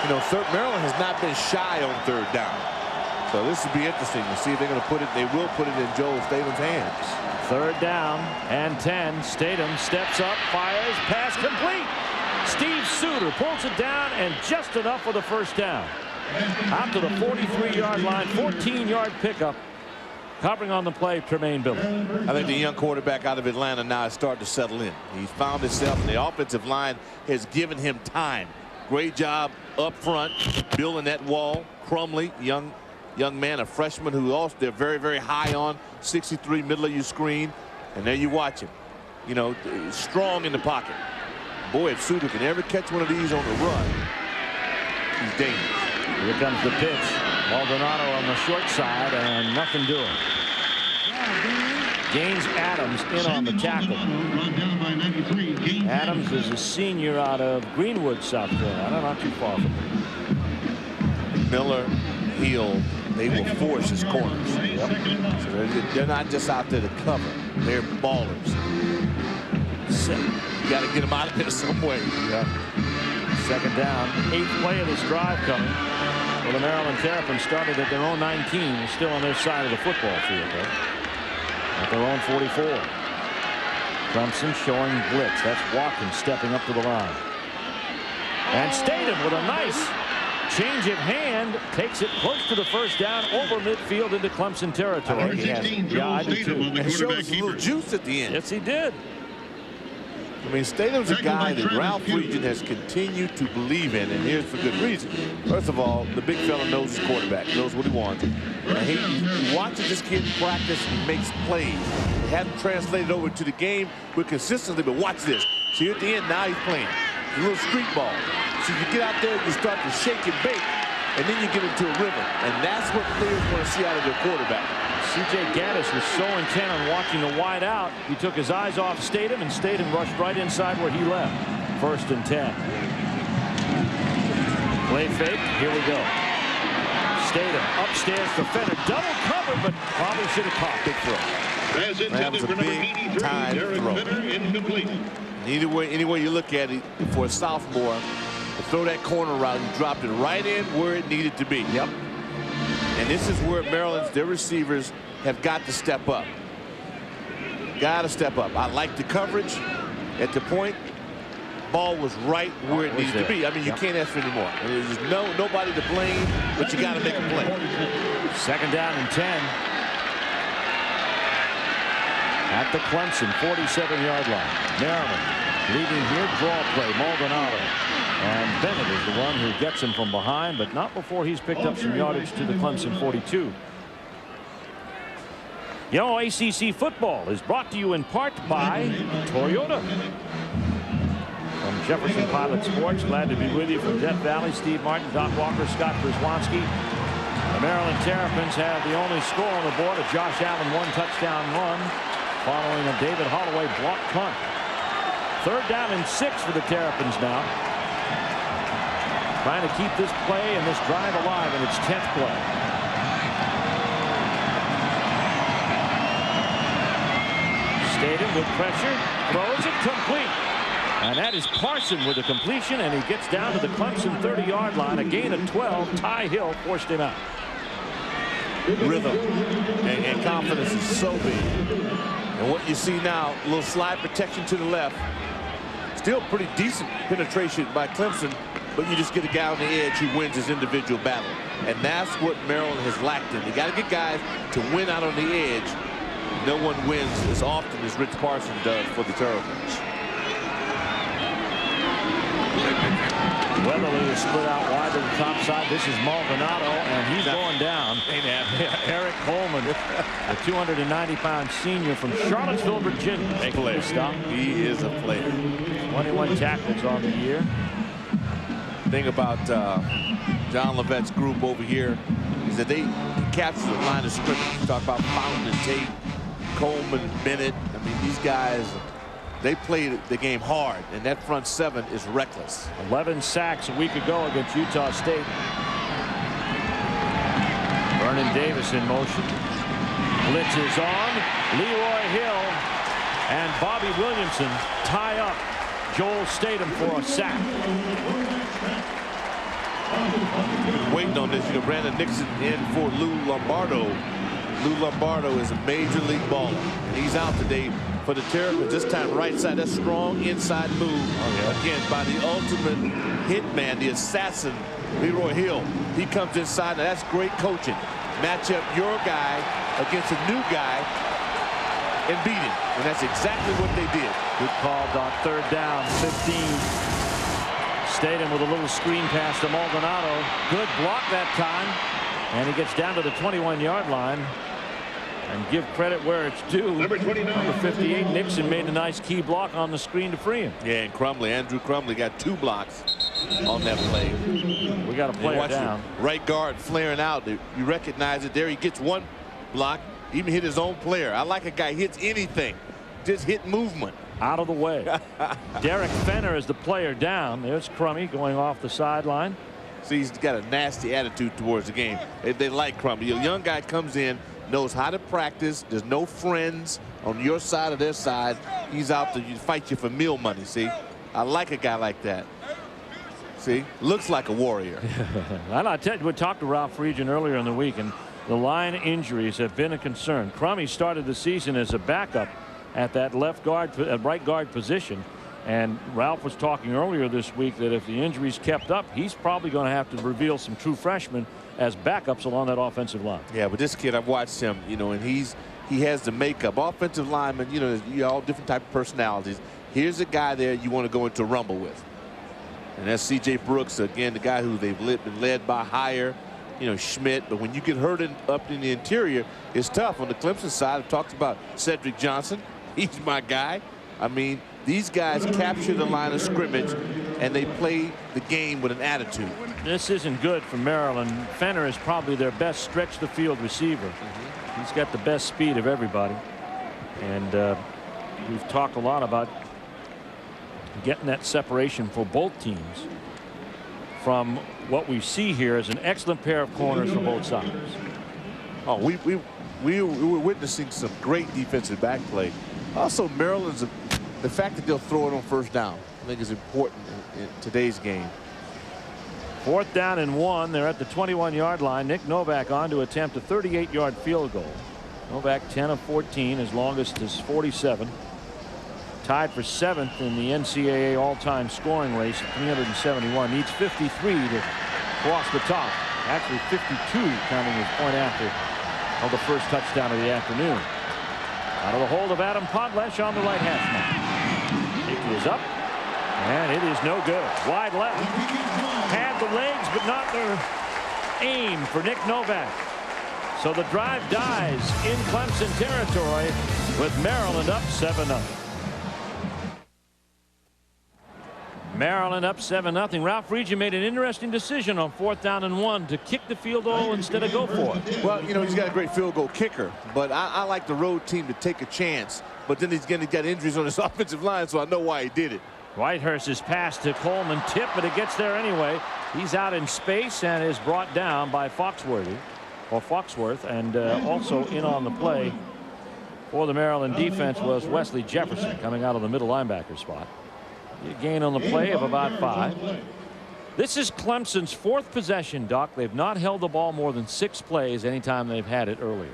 You know, Maryland has not been shy on 3rd down. So this will be interesting to see if they're going to put it. They will put it in Joel Statham's hands. 3rd down and 10. Statham steps up, fires, pass complete. Steve Suter pulls it down, and just enough for the 1st down. Out to the 43-yard line, 14-yard pickup. Covering on the play, Tremaine Billy. I think the young quarterback out of Atlanta now is starting to settle in. He's found himself, and the offensive line has given him time. Great job up front, building that wall. Crumley, young man, a freshman who also they're very, very high on. 63, middle of your screen, and there you watch him. You know, strong in the pocket. Boy, if Suter can ever catch one of these on the run, he's dangerous. Here comes the pitch. Maldonado on the short side, and nothing doing. Gains Adams in on the tackle. Adams is a senior out of Greenwood, South Carolina, not too far from here. Miller, Hill, they will force his corners. Yep. So they're not just out there to cover. They're ballers. You got to get them out of there some way. Yeah. Second down. 8th play of this drive coming. Well, the Maryland Terrapins started at their own 19. They're still on their side of the football field, though. At their own 44. Clemson showing blitz. That's Watkins stepping up to the line. And Statham with a nice change of hand takes it close to the first down over midfield into Clemson territory. Yeah, I do too. And shows a little juice at the end. Yes, he did. I mean, Statham's a guy that Ralph Regan has continued to believe in, and here's for good reason. First of all, the big fella knows his quarterback, knows what he wants. And he watches this kid practice and makes plays. He hasn't translated over to the game with consistency, but watch this. See, at the end, now he's playing. It's a little street ball. So you get out there, you start to shake and bake, and then you get into a rhythm. And that's what players want to see out of their quarterback. C.J. Gaddis was so intent on watching the wide out, he took his eyes off Statham, and Statham rushed right inside where he left. 1st and 10. Play fake. Here we go. Statham upstairs, defender double covered, but probably should have caught. Big throw. That was a big time throw. Any way you look at it, for a sophomore, to throw that corner route, he dropped it right in where it needed to be. Yep. And this is where Maryland's, their receivers have got to step up. Got to step up. I like the coverage at the point. Ball was right where it needed to be. I mean, you can't ask for any more. I mean, there's nobody to blame, but you got to make a play. 2nd down and 10. At the Clemson 47-yard line. Maryland leading here. Draw play. Maldonado. And Bennett is the one who gets him from behind, but not before he's picked up some yardage to the Clemson 42. You know, ACC football is brought to you in part by Toyota. From Jefferson Pilot Sports, glad to be with you from Death Valley. Steve Martin, Doc Walker, Scott Przwanski. The Maryland Terrapins have the only score on the board, a Josh Allen 1-touchdown run, following a David Holloway block punt. 3rd down and 6 for the Terrapins now. Trying to keep this play and this drive alive in its 10th play. Statham with pressure, throws it complete. And that is Parson with a completion, and he gets down to the Clemson 30-yard line. A gain of 12. Ty Hill forced him out. Rhythm and confidence is so big. And what you see now, a little slide protection to the left. Still pretty decent penetration by Clemson, but you just get a guy on the edge who wins his individual battle. And that's what Maryland has lacked in. You got to get guys to win out on the edge. No one wins as often as Rich Parson does for the Terrapins. Weatherly is split out wide to the top side. This is Maldonado, and he's going down. Eric Coleman, a 290-pound senior from Charlottesville, Virginia. Player. Stop. He is a player. 21 tackles on the year. Thing about John Levette's group over here is that they capture the line of scrimmage. You talk about Fountain and Tate, Coleman, Bennett. I mean, these guys, they played the game hard, and that front 7 is reckless. 11 sacks a week ago against Utah State. Vernon Davis in motion. Blitz is on. Leroy Hill and Bobby Williamson tie up Joel Statham for a sack. Waiting on this. You know, Brandon Nixon in for Lou Lombardo. Lou Lombardo is a major league baller. He's out today for the Terrapins. This time right side. That strong inside move. Again, by the ultimate hitman, the assassin, Leroy Hill. He comes inside. Now that's great coaching. Match up your guy against a new guy and beat him. And that's exactly what they did. Good call on 3rd down, 15. Statham with a little screen pass to Maldonado. Good block that time. And he gets down to the 21-yard line. And give credit where it's due. Number 58, Nixon made a nice key block on the screen to free him. Yeah, and Crumley, Andrew Crumley got 2 blocks on that play. We got to play it down. Right guard flaring out. You recognize it there. He gets 1 block. Even hit his own player. I like a guy hits anything. Just hit movement. Out of the way. Derek Fenner is the player down. There's Crummy going off the sideline. See, he's got a nasty attitude towards the game. They like Crummy. A young guy comes in, knows how to practice. There's no friends on your side or their side. He's out to fight you for meal money, see? I like a guy like that. See, looks like a warrior. And I tell you, we talked to Ralph Friedgen earlier in the week, and the line injuries have been a concern. Crummy started the season as a backup at that right guard position, and Ralph was talking earlier this week that if the injuries kept up, he's probably going to have to reveal some true freshmen as backups along that offensive line. Yeah, but this kid, I've watched him, you know, and he has the makeup. Offensive linemen, you know, you all different type of personalities. Here's a guy there you want to go into a rumble with. And that's C.J. Brooks, again, the guy who they've been led by Hire, you know, Schmidt. But when you get hurt up in the interior, it's tough. On the Clemson side, I've talked about Cedric Johnson. He's my guy. I mean, these guys capture the line of scrimmage, and they play the game with an attitude. This isn't good for Maryland. Fenner is probably their best stretch the field receiver. He's got the best speed of everybody. And we've talked a lot about getting that separation for both teams. From what we see here is an excellent pair of corners for both sides. Oh, we were witnessing some great defensive back play. Also, Maryland's the fact that they'll throw it on first down, I think, is important in today's game. 4th down and 1. They're at the 21-yard line. Nick Novak on to attempt a 38-yard field goal. Novak 10 of 14. His longest is 47. Tied for 7th in the NCAA all-time scoring race at 371. Needs 53 to cross the top. Actually 52 counting his point after of the first touchdown of the afternoon. Out of the hold of Adam Podlesh on the right hash mark. Hickey is up, and it is no good. Wide left. Had the legs, but not the aim for Nick Novak. So the drive dies in Clemson territory with Maryland up 7-0. Maryland up 7-0. Ralph Friedgen made an interesting decision on 4th down and 1 to kick the field goal instead of go for it. Well, you know, he's got a great field goal kicker, but I like the road team to take a chance. But then he's got injuries on his offensive line, so I know why he did it. Whitehurst's pass to Coleman, tip, but it gets there anyway. He's out in space and is brought down by Foxworth, and also in on the play for the Maryland defense was Wesley Jefferson coming out of the middle linebacker spot. A gain on the play of about 5. This is Clemson's 4th possession, Doc. They've not held the ball more than 6 plays anytime they've had it earlier.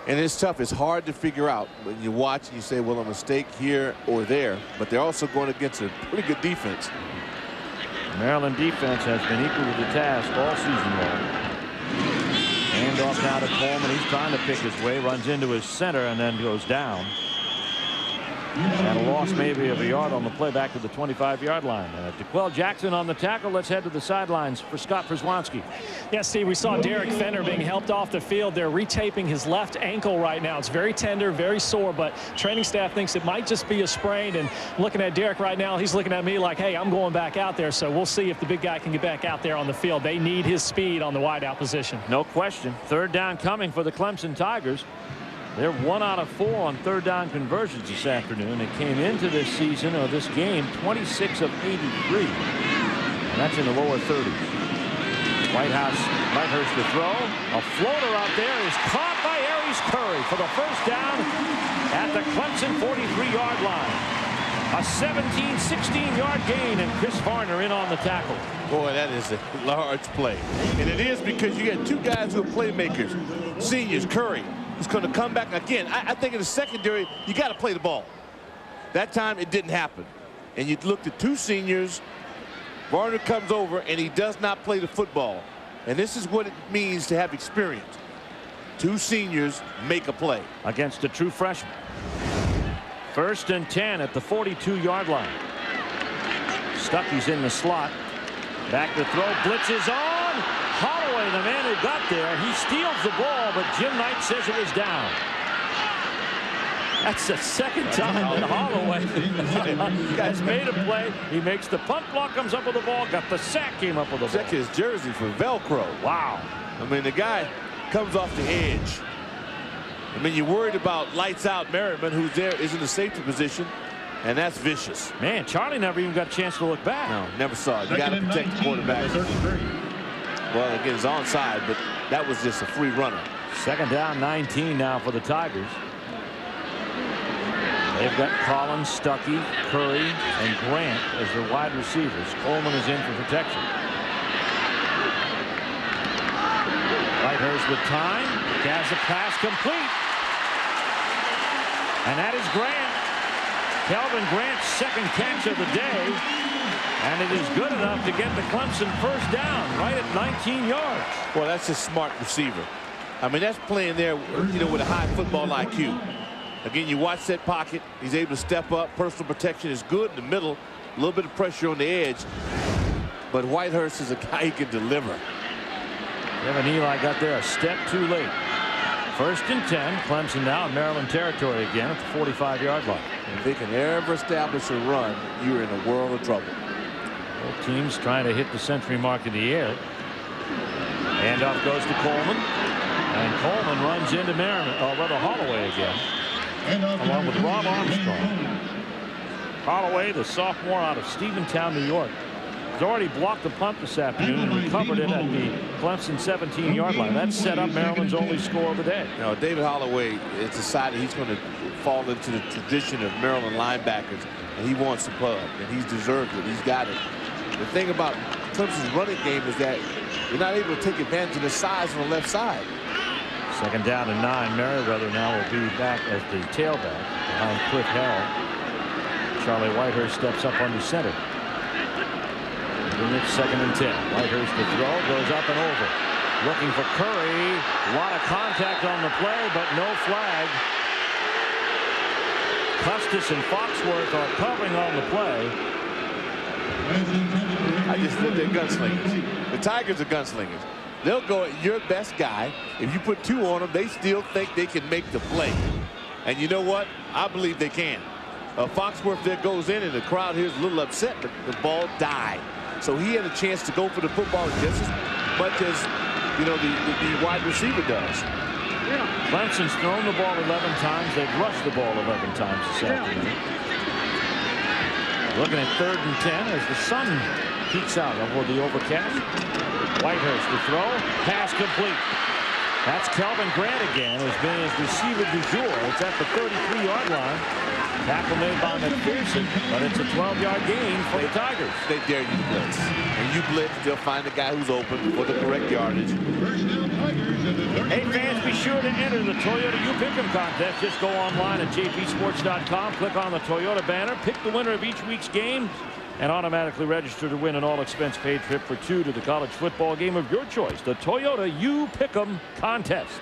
And it's tough. It's hard to figure out when you watch and you say, well, a mistake here or there. But they're also going against a pretty good defense. The Maryland defense has been equal to the task all season long. Handoff now to Coleman. He's trying to pick his way, runs into his center, and then goes down. And a loss maybe of a yard on the play back to the 25-yard line. DeQuell Jackson on the tackle. Let's head to the sidelines for Scott Przwanski. Yeah, Steve, we saw Derek Fenner being helped off the field. They're retaping his left ankle right now. It's very tender, very sore, but training staff thinks it might just be a sprain. And looking at Derek right now, he's looking at me like, hey, I'm going back out there. So we'll see if the big guy can get back out there on the field. They need his speed on the wideout position. No question. 3rd down coming for the Clemson Tigers. They're 1 out of 4 on 3rd down conversions this afternoon. They came into this season, or this game, 26 of 83. And that's in the lower 30s. Whitehurst to throw. A floater out there is caught by Aries Curry for the first down at the Clemson 43-yard line. A 16-yard gain, and Chris Varner in on the tackle. Boy, that is a large play. And it is because you got 2 guys who are playmakers. Seniors, Curry. He's going to come back again. I think in the secondary, you got to play the ball. That time it didn't happen. And you looked at 2 seniors. Varner comes over and he does not play the football. And this is what it means to have experience. 2 seniors make a play against a true freshman. 1st and 10 at the 42-yard line. Stuckey's in the slot. Back to throw. Blitz is on. Holloway, the man who got there, he steals the ball, but Jim Knight says it was down. That's the 2nd time that Holloway has made a play. He makes the punt block, comes up with the ball, got the sack, came up with the ball. Check his jersey for Velcro. Wow. I mean, the guy comes off the edge. I mean, you're worried about lights out Merriman, who's there, is in the safety position, and that's vicious. Man, Charlie never even got a chance to look back. No, never saw it. You got to protect the quarterback. Well, again, it's onside, but that was just a free runner. 2nd down, 19 now for the Tigers. They've got Collins, Stuckey, Curry, and Grant as their wide receivers. Coleman is in for protection. Whitehurst with time. Has the pass complete. And that is Grant. Kelvin Grant's second catch of the day. And it is good enough to get the Clemson first down right at 19 yards. Well, that's a smart receiver. I mean, that's playing there, you know, with a high football IQ. Again, you watch that pocket. He's able to step up. Personal protection is good in the middle. A little bit of pressure on the edge. But Whitehurst is a guy who can deliver. Kevin Eli got there a step too late. 1st and 10. Clemson now in Maryland territory again at the 45-yard line. If they can ever establish a run, you're in a world of trouble. Both teams trying to hit the century mark in the air. Handoff goes to Coleman. And Coleman runs into Holloway again, along with Rob Armstrong. Holloway, the sophomore out of Stephentown, New York, has already blocked the punt this afternoon and recovered it at the Clemson 17-yard line. That set up Maryland's only score of the day. You know, David Holloway has decided he's going to fall into the tradition of Maryland linebackers, and he wants the pub, and he's deserved it. He's got it. The thing about Clemson's running game is that you're not able to take advantage of the size on the left side. 2nd down and 9. Merriweather now will be back as the tailback behind Cliff Harrell. Charlie Whitehurst steps up under center. And it's 2nd and 10. Whitehurst to throw, goes up and over. Looking for Curry. A lot of contact on the play, but no flag. Custis and Foxworth are covering on the play. I just think they're gunslingers. The Tigers are gunslingers. They'll go at your best guy. If you put 2 on them, they still think they can make the play. And you know what? I believe they can. Foxworth there goes in, and the crowd here is a little upset, but the ball died. So he had a chance to go for the football just as much as, you know, the wide receiver does. Clemson's thrown the ball 11 times. They've rushed the ball 11 times this afternoon. Looking at 3rd and 10 as the sun peeks out over the overcast. Whitehurst to throw. Pass complete. That's Kelvin Grant again, who's been his receiver du jour. It's at the 33-yard line. Tackle made by McPherson, but it's a 12-yard gain for the Tigers. They dare you to blitz. And you blitz, they'll find the guy who's open for the correct yardage. Hey, fans, be sure to enter the Toyota You Pick 'em contest. Just go online at jpsports.com, click on the Toyota banner, pick the winner of each week's game, and automatically register to win an all-expense-paid trip for 2 to the college football game of your choice. The Toyota You Pick 'em contest.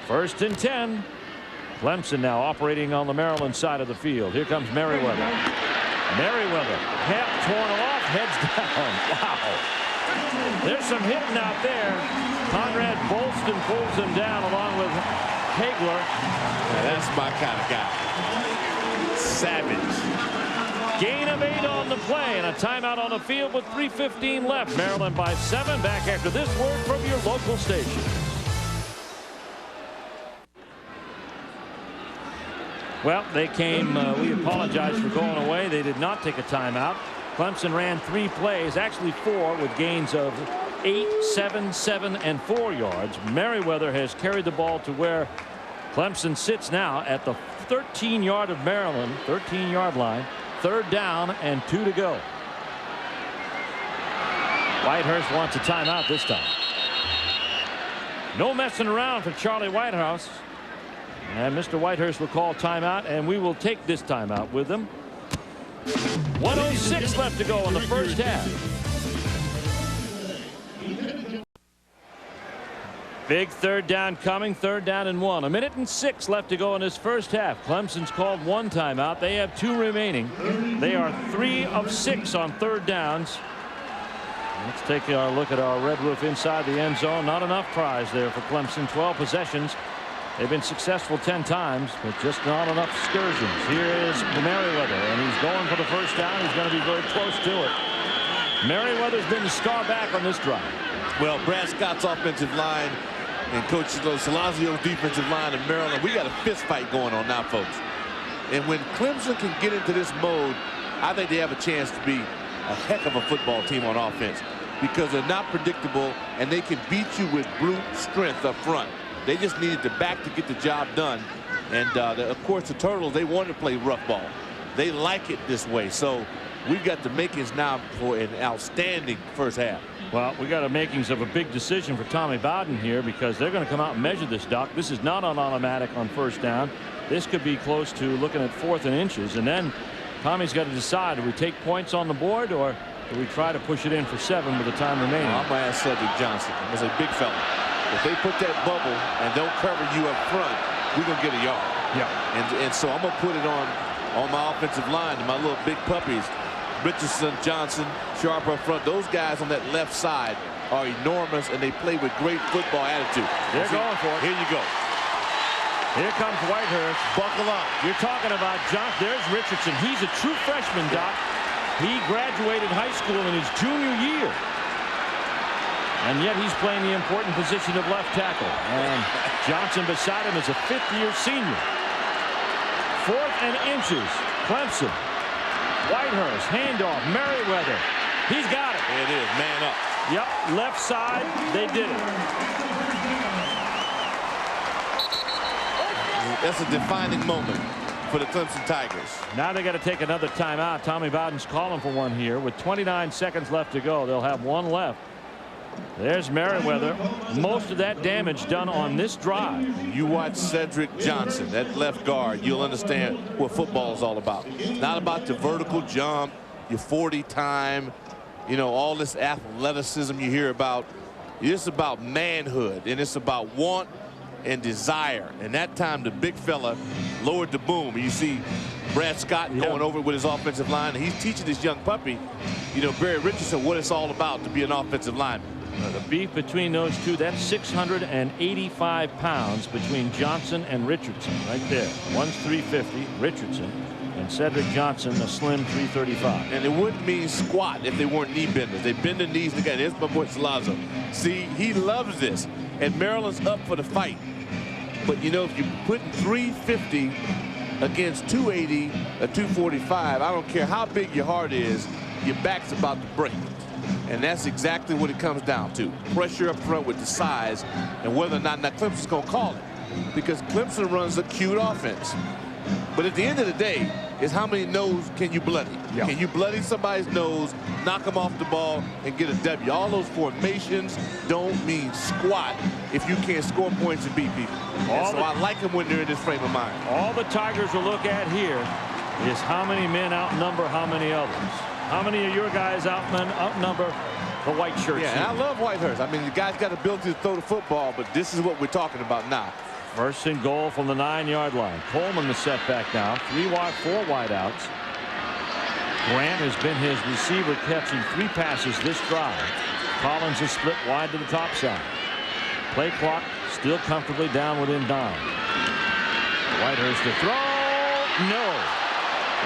1st and 10. Clemson now operating on the Maryland side of the field. Here comes Merriweather. Merriweather, half torn off, heads down. Wow. There's some hitting out there. Conrad Bolston pulls him down along with Hagler. Yeah, that's my kind of guy. Savage. Gain of 8 on the play and a timeout on the field with 3:15 left. Maryland by 7. Back after this word from your local station. Well, they came. We apologize for going away. They did not take a timeout. Clemson ran 3 plays, actually 4, with gains of 8, 7, 7, and 4 yards. Merriweather has carried the ball to where Clemson sits now at the 13-yard of Maryland, 13-yard line. 3rd down and 2 to go. Whitehurst wants a timeout this time. No messing around for Charlie Whitehurst. And Mr. Whitehurst will call timeout, and we will take this timeout with him. 1:06 left to go in the first half. Big 3rd down coming, 3rd down and 1. 1:06 left to go in this first half. Clemson's called 1 timeout. They have 2 remaining. They are 3 of 6 on 3rd downs. Let's take a look at our Red Roof inside the end zone. Not enough prize there for Clemson. 12 possessions. They've been successful 10 times, but just not enough excursions. Here is Merriweather, and he's going for the first down. He's going to be very close to it. Merriweather's been the star back on this drive. Well, Brad Scott's offensive line and Coach Salazio's defensive line in Maryland, we got a fist fight going on now, folks. And when Clemson can get into this mode, I think they have a chance to be a heck of a football team on offense, because they're not predictable and they can beat you with brute strength up front. They just needed the back to get the job done. And of course, the Turtles, they want to play rough ball. They like it this way. So we've got the makings now for an outstanding first half. Well, we got the makings of a big decision for Tommy Bowden here, because they're going to come out and measure this, Doc. This is not on automatic on first down. This could be close to looking at 4th and inches. And then Tommy's got to decide, do we take points on the board, or do we try to push it in for 7 with the time remaining? I'm going to ask Cedric Johnson. He's a big fella. If they put that bubble and don't cover you up front, we're going to get a yard. Yeah. And so I'm going to put it on my offensive line, and my little big puppies, Richardson, Johnson, Sharp up front. Those guys on that left side are enormous, and they play with great football attitude. They're going for it. Here you go. Here comes Whitehurst. Buckle up. You're talking about Johnson. There's Richardson. He's a true freshman, Doc. He graduated high school in his junior year. And yet he's playing the important position of left tackle. And Johnson beside him is a 5th-year senior. 4th and inches. Clemson. Whitehurst. Handoff. Merriweather. He's got it. There it is. Man up. Yep. Left side. They did it. That's a defining moment for the Clemson Tigers. Now they got to take another timeout. Tommy Bowden's calling for one here. With 29 seconds left to go, they'll have one left. There's Merriweather. Most of that damage done on this drive. You watch Cedric Johnson, that left guard, you'll understand what football is all about. Not about the vertical jump, your 40 time, you know, all this athleticism you hear about. It's about manhood, and it's about want and desire. And that time the big fella lowered the boom. You see Brad Scott going over with his offensive line. And he's teaching this young puppy, you know, Barry Richardson, what it's all about to be an offensive lineman. The beef between those two, that's 685 pounds between Johnson and Richardson right there. One's 350, Richardson, and Cedric Johnson, a slim 335. And it wouldn't mean squat if they weren't knee benders. They bend the knees together. There's my boy Salazzo. See, he loves this. And Maryland's up for the fight. But, you know, if you're putting 350 against 280 or 245, I don't care how big your heart is, your back's about to break. And that's exactly what it comes down to. Pressure up front with the size, and whether or not Clemson's going to call it. Because Clemson runs a cute offense. But at the end of the day, is how many nose can you bloody? Yeah. Can you bloody somebody's nose, knock them off the ball, and get a W? All those formations don't mean squat if you can't score points and beat people. So I like them when they're in this frame of mind. All the Tigers will look at here is how many men outnumber how many others. How many of your guys outnumber the white shirts? Yeah, and I love Whitehurst. I mean, the guy's got the ability to throw the football, but this is what we're talking about now. First and goal from the 9-yard line. Coleman the setback now. 3 wide, 4 wide outs. Grant has been his receiver, catching 3 passes this drive. Collins is split wide to the top side. Play clock still comfortably down within 9. Whitehurst to throw. No.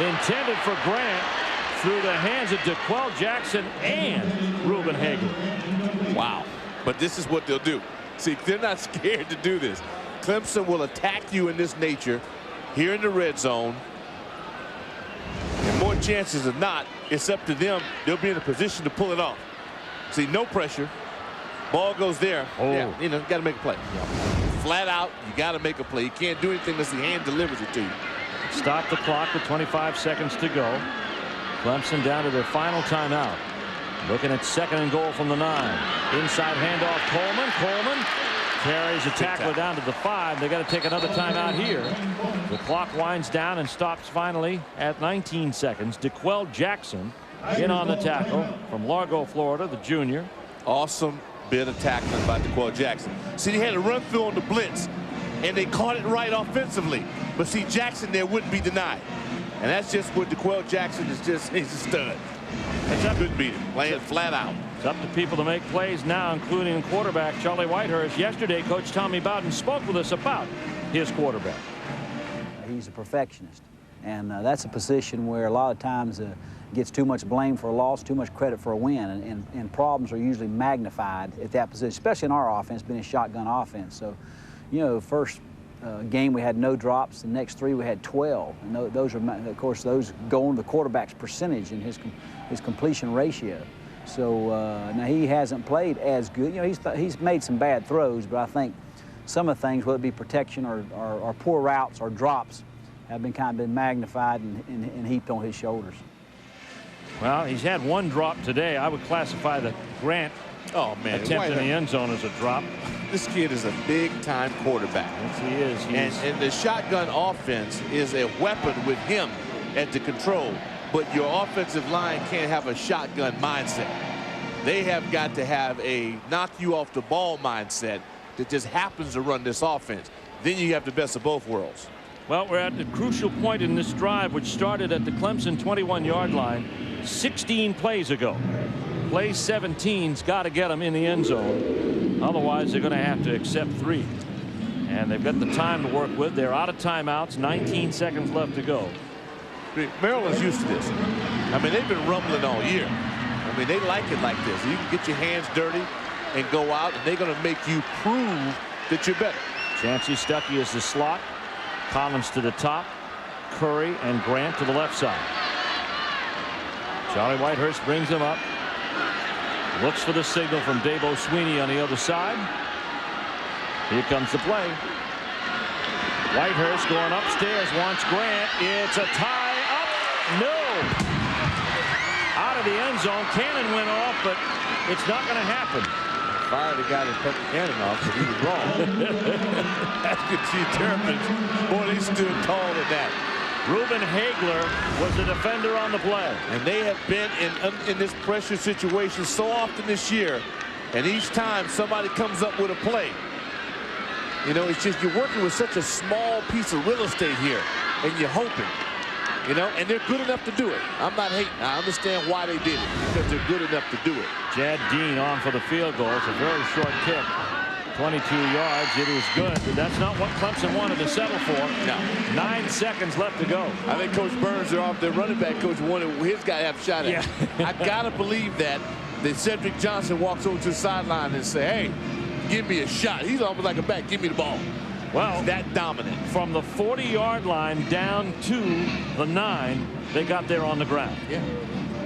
Intended for Grant through the hands of DeQuell Jackson and Reuben Hager. Wow. But this is what they'll do. See, they're not scared to do this. Clemson will attack you in this nature here in the red zone. And more chances than not, it's up to them. They'll be in a position to pull it off. See, no pressure. Ball goes there. Oh. Yeah, you know, got to make a play. Yeah. Flat out, you got to make a play. You can't do anything unless the hand delivers it to you. Stop the clock with 25 seconds to go. Clemson down to their final timeout. Looking at 2nd and goal from the 9. Inside handoff, Coleman. Coleman carries a tackler down to the 5. They got to take another timeout here. The clock winds down and stops finally at 19 seconds. DeQuell Jackson in on the tackle from Largo, Florida, the junior. Awesome bit of tackling by DeQuell Jackson. See, he had a run through on the blitz, and they caught it right offensively. But see, Jackson there wouldn't be denied. And that's just what DeQuell Jackson is just, he's a stud. That's couldn't beat him, laying flat out. It's up to people to make plays now, including quarterback Charlie Whitehurst. Yesterday, Coach Tommy Bowden spoke with us about his quarterback. He's a perfectionist, and that's a position where a lot of times gets too much blame for a loss, too much credit for a win, and problems are usually magnified at that position, especially in our offense, being a shotgun offense. So, you know, first game we had no drops, the next 3 we had 12, and those are, of course, those go on the quarterback's percentage and his completion ratio. So now he hasn't played as good. You know, he's made some bad throws, but I think some of the things, whether it be protection or poor routes or drops, have been kind of been magnified and heaped on his shoulders. Well, he's had one drop today. I would classify the Grant attempt in the end zone as a drop. This kid is a big-time quarterback. Yes, he is. And the shotgun offense is a weapon with him at the control. But your offensive line can't have a shotgun mindset. They have got to have a knock-you-off-the-ball mindset that just happens to run this offense. Then you have the best of both worlds. Well, we're at the crucial point in this drive, which started at the Clemson 21-yard line 16 plays ago. Play 17's got to get them in the end zone. Otherwise, they're going to have to accept 3. And they've got the time to work with. They're out of timeouts. 19 seconds left to go. Maryland's used to this. I mean, they've been rumbling all year. I mean, they like it like this. You can get your hands dirty and go out, and they're going to make you prove that you're better. Chancey Stuckey is the slot. Collins to the top. Curry and Grant to the left side. Charlie Whitehurst brings him up. Looks for the signal from Dabo Sweeney on the other side. Here comes the play. Whitehurst going upstairs, wants Grant. It's a tie up. No. Out of the end zone. Cannon went off, but it's not going to happen. Fired the guy that cut the cannon off, but he was wrong. As you can see, Terrapins, boy, they stood tall at that. Reuben Hagler was the defender on the play. And they have been in this pressure situation so often this year. And each time somebody comes up with a play. You know, it's just you're working with such a small piece of real estate here. And you're hoping. You know, and they're good enough to do it. I'm not hating. I understand why they did it. Because they're good enough to do it. Jad Dean on for the field goal. It's a very short kick. 22 yards. It is good, but that's not what Clemson wanted to settle for. No. 9 seconds left to go. I think Coach Burns, they're off their running back coach, wanted his guy to have a shot at. Yeah. I gotta believe that Cedric Johnson walks over to the sideline and say, hey, give me a shot. He's almost like a back. Give me the ball. Well, he's that dominant. From the 40-yard line down to the 9, they got there on the ground. Yeah.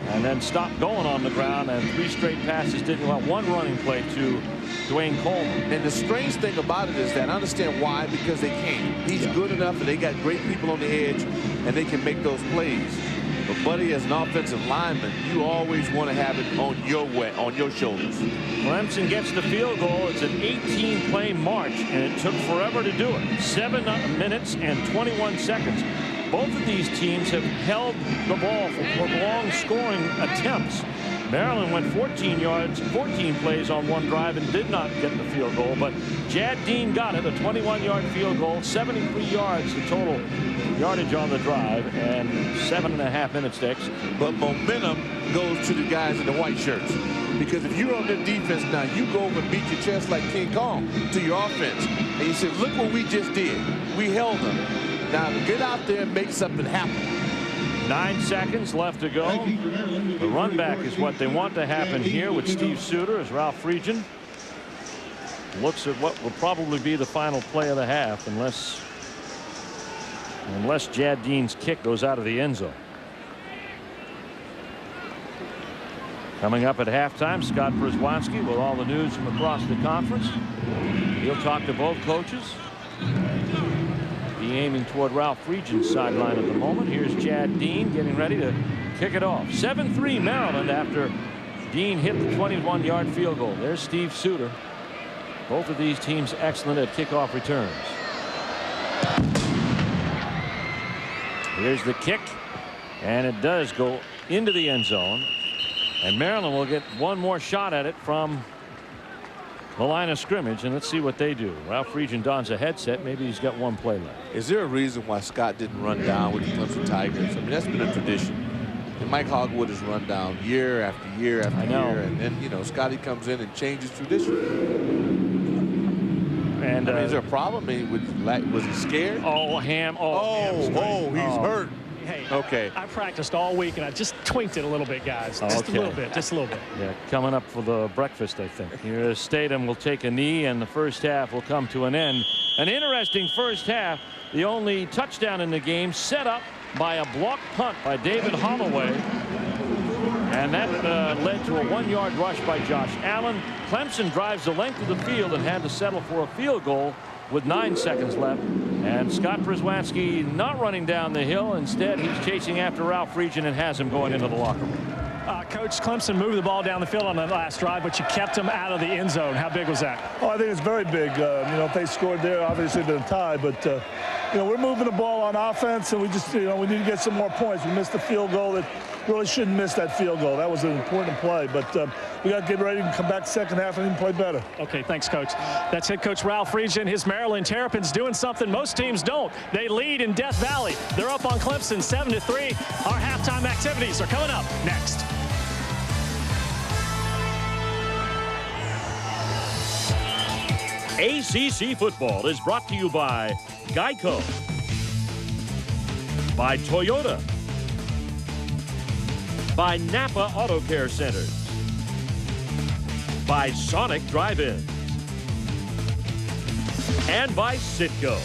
And then stopped going on the ground, and 3 straight passes didn't want one running play to Dwayne Coleman. And the strange thing about it is that I understand why, because they can. He's good enough, and they got great people on the edge, and they can make those plays. But Buddy, as an offensive lineman, you always want to have it on your shoulders. Clemson gets the field goal. It's an 18-play march, and it took forever to do it. 7 minutes and 21 seconds. Both of these teams have held the ball for long scoring attempts. Maryland went 14 plays on one drive and did not get the field goal, but Jad Dean got it, a 21-yard field goal, 73 yards the total yardage on the drive, and 7.5 minutes to execute. But momentum goes to the guys in the white shirts. Because if you're on their defense now, you go over and beat your chest like King Kong to your offense. And you say, look what we just did. We held them. Now get out there and make something happen. 9 seconds left to go. The run back is what they want to happen here with Steve Suter as Ralph Friedgen looks at what will probably be the final play of the half, unless Jad Dean's kick goes out of the end zone. Coming up at halftime, Scott Brzezwanski with all the news from across the conference. He'll talk to both coaches. Be aiming toward Ralph Friedgen's sideline at the moment. Here's Jad Dean getting ready to kick it off. 7-3 Maryland after Dean hit the 21-yard field goal. There's Steve Suter. Both of these teams excellent at kickoff returns. Here's the kick, and it does go into the end zone. And Maryland will get one more shot at it from the line of scrimmage, and let's see what they do. Ralph Friedgen dons a headset. Maybe he's got one play left. Is there a reason why Scott didn't run down with the Clemson Tigers? I mean, that's been a tradition. And Mike Hogwood has run down year after year after year, and then, you know, Scotty comes in and changes tradition. And I mean, is there a problem? I mean, was he scared? Ham. He's hurt. Hey, okay. I practiced all week, and I just tweaked it a little bit, guys. Just a little bit. Just a little bit. Yeah, coming up for the breakfast, I think. Here, Statham will take a knee, and the first half will come to an end. An interesting first half. The only touchdown in the game set up by a blocked punt by David Holloway. And that led to a 1-yard rush by Josh Allen. Clemson drives the length of the field and had to settle for a field goal with 9 seconds left. And Scott Przwanski not running down the hill. Instead, he's chasing after Ralph Friedgen and has him going into the locker room. Coach, Clemson moved the ball down the field on the last drive, but you kept them out of the end zone. How big was that? Oh, I think it's very big. If they scored there, obviously they'd tie. But, we're moving the ball on offense, and we just, we need to get some more points. We missed the field goal. That really shouldn't miss that field goal. That was an important play. But we got to get ready to come back second half and even play better. Okay, thanks, Coach. That's head coach Ralph Friedgen. His Maryland Terrapins doing something most teams don't. They lead in Death Valley. They're up on Clemson 7-3. Our halftime activities are coming up next. ACC football is brought to you by Geico, by Toyota, by Napa Auto Care Centers, by Sonic Drive-In, and by Citgo.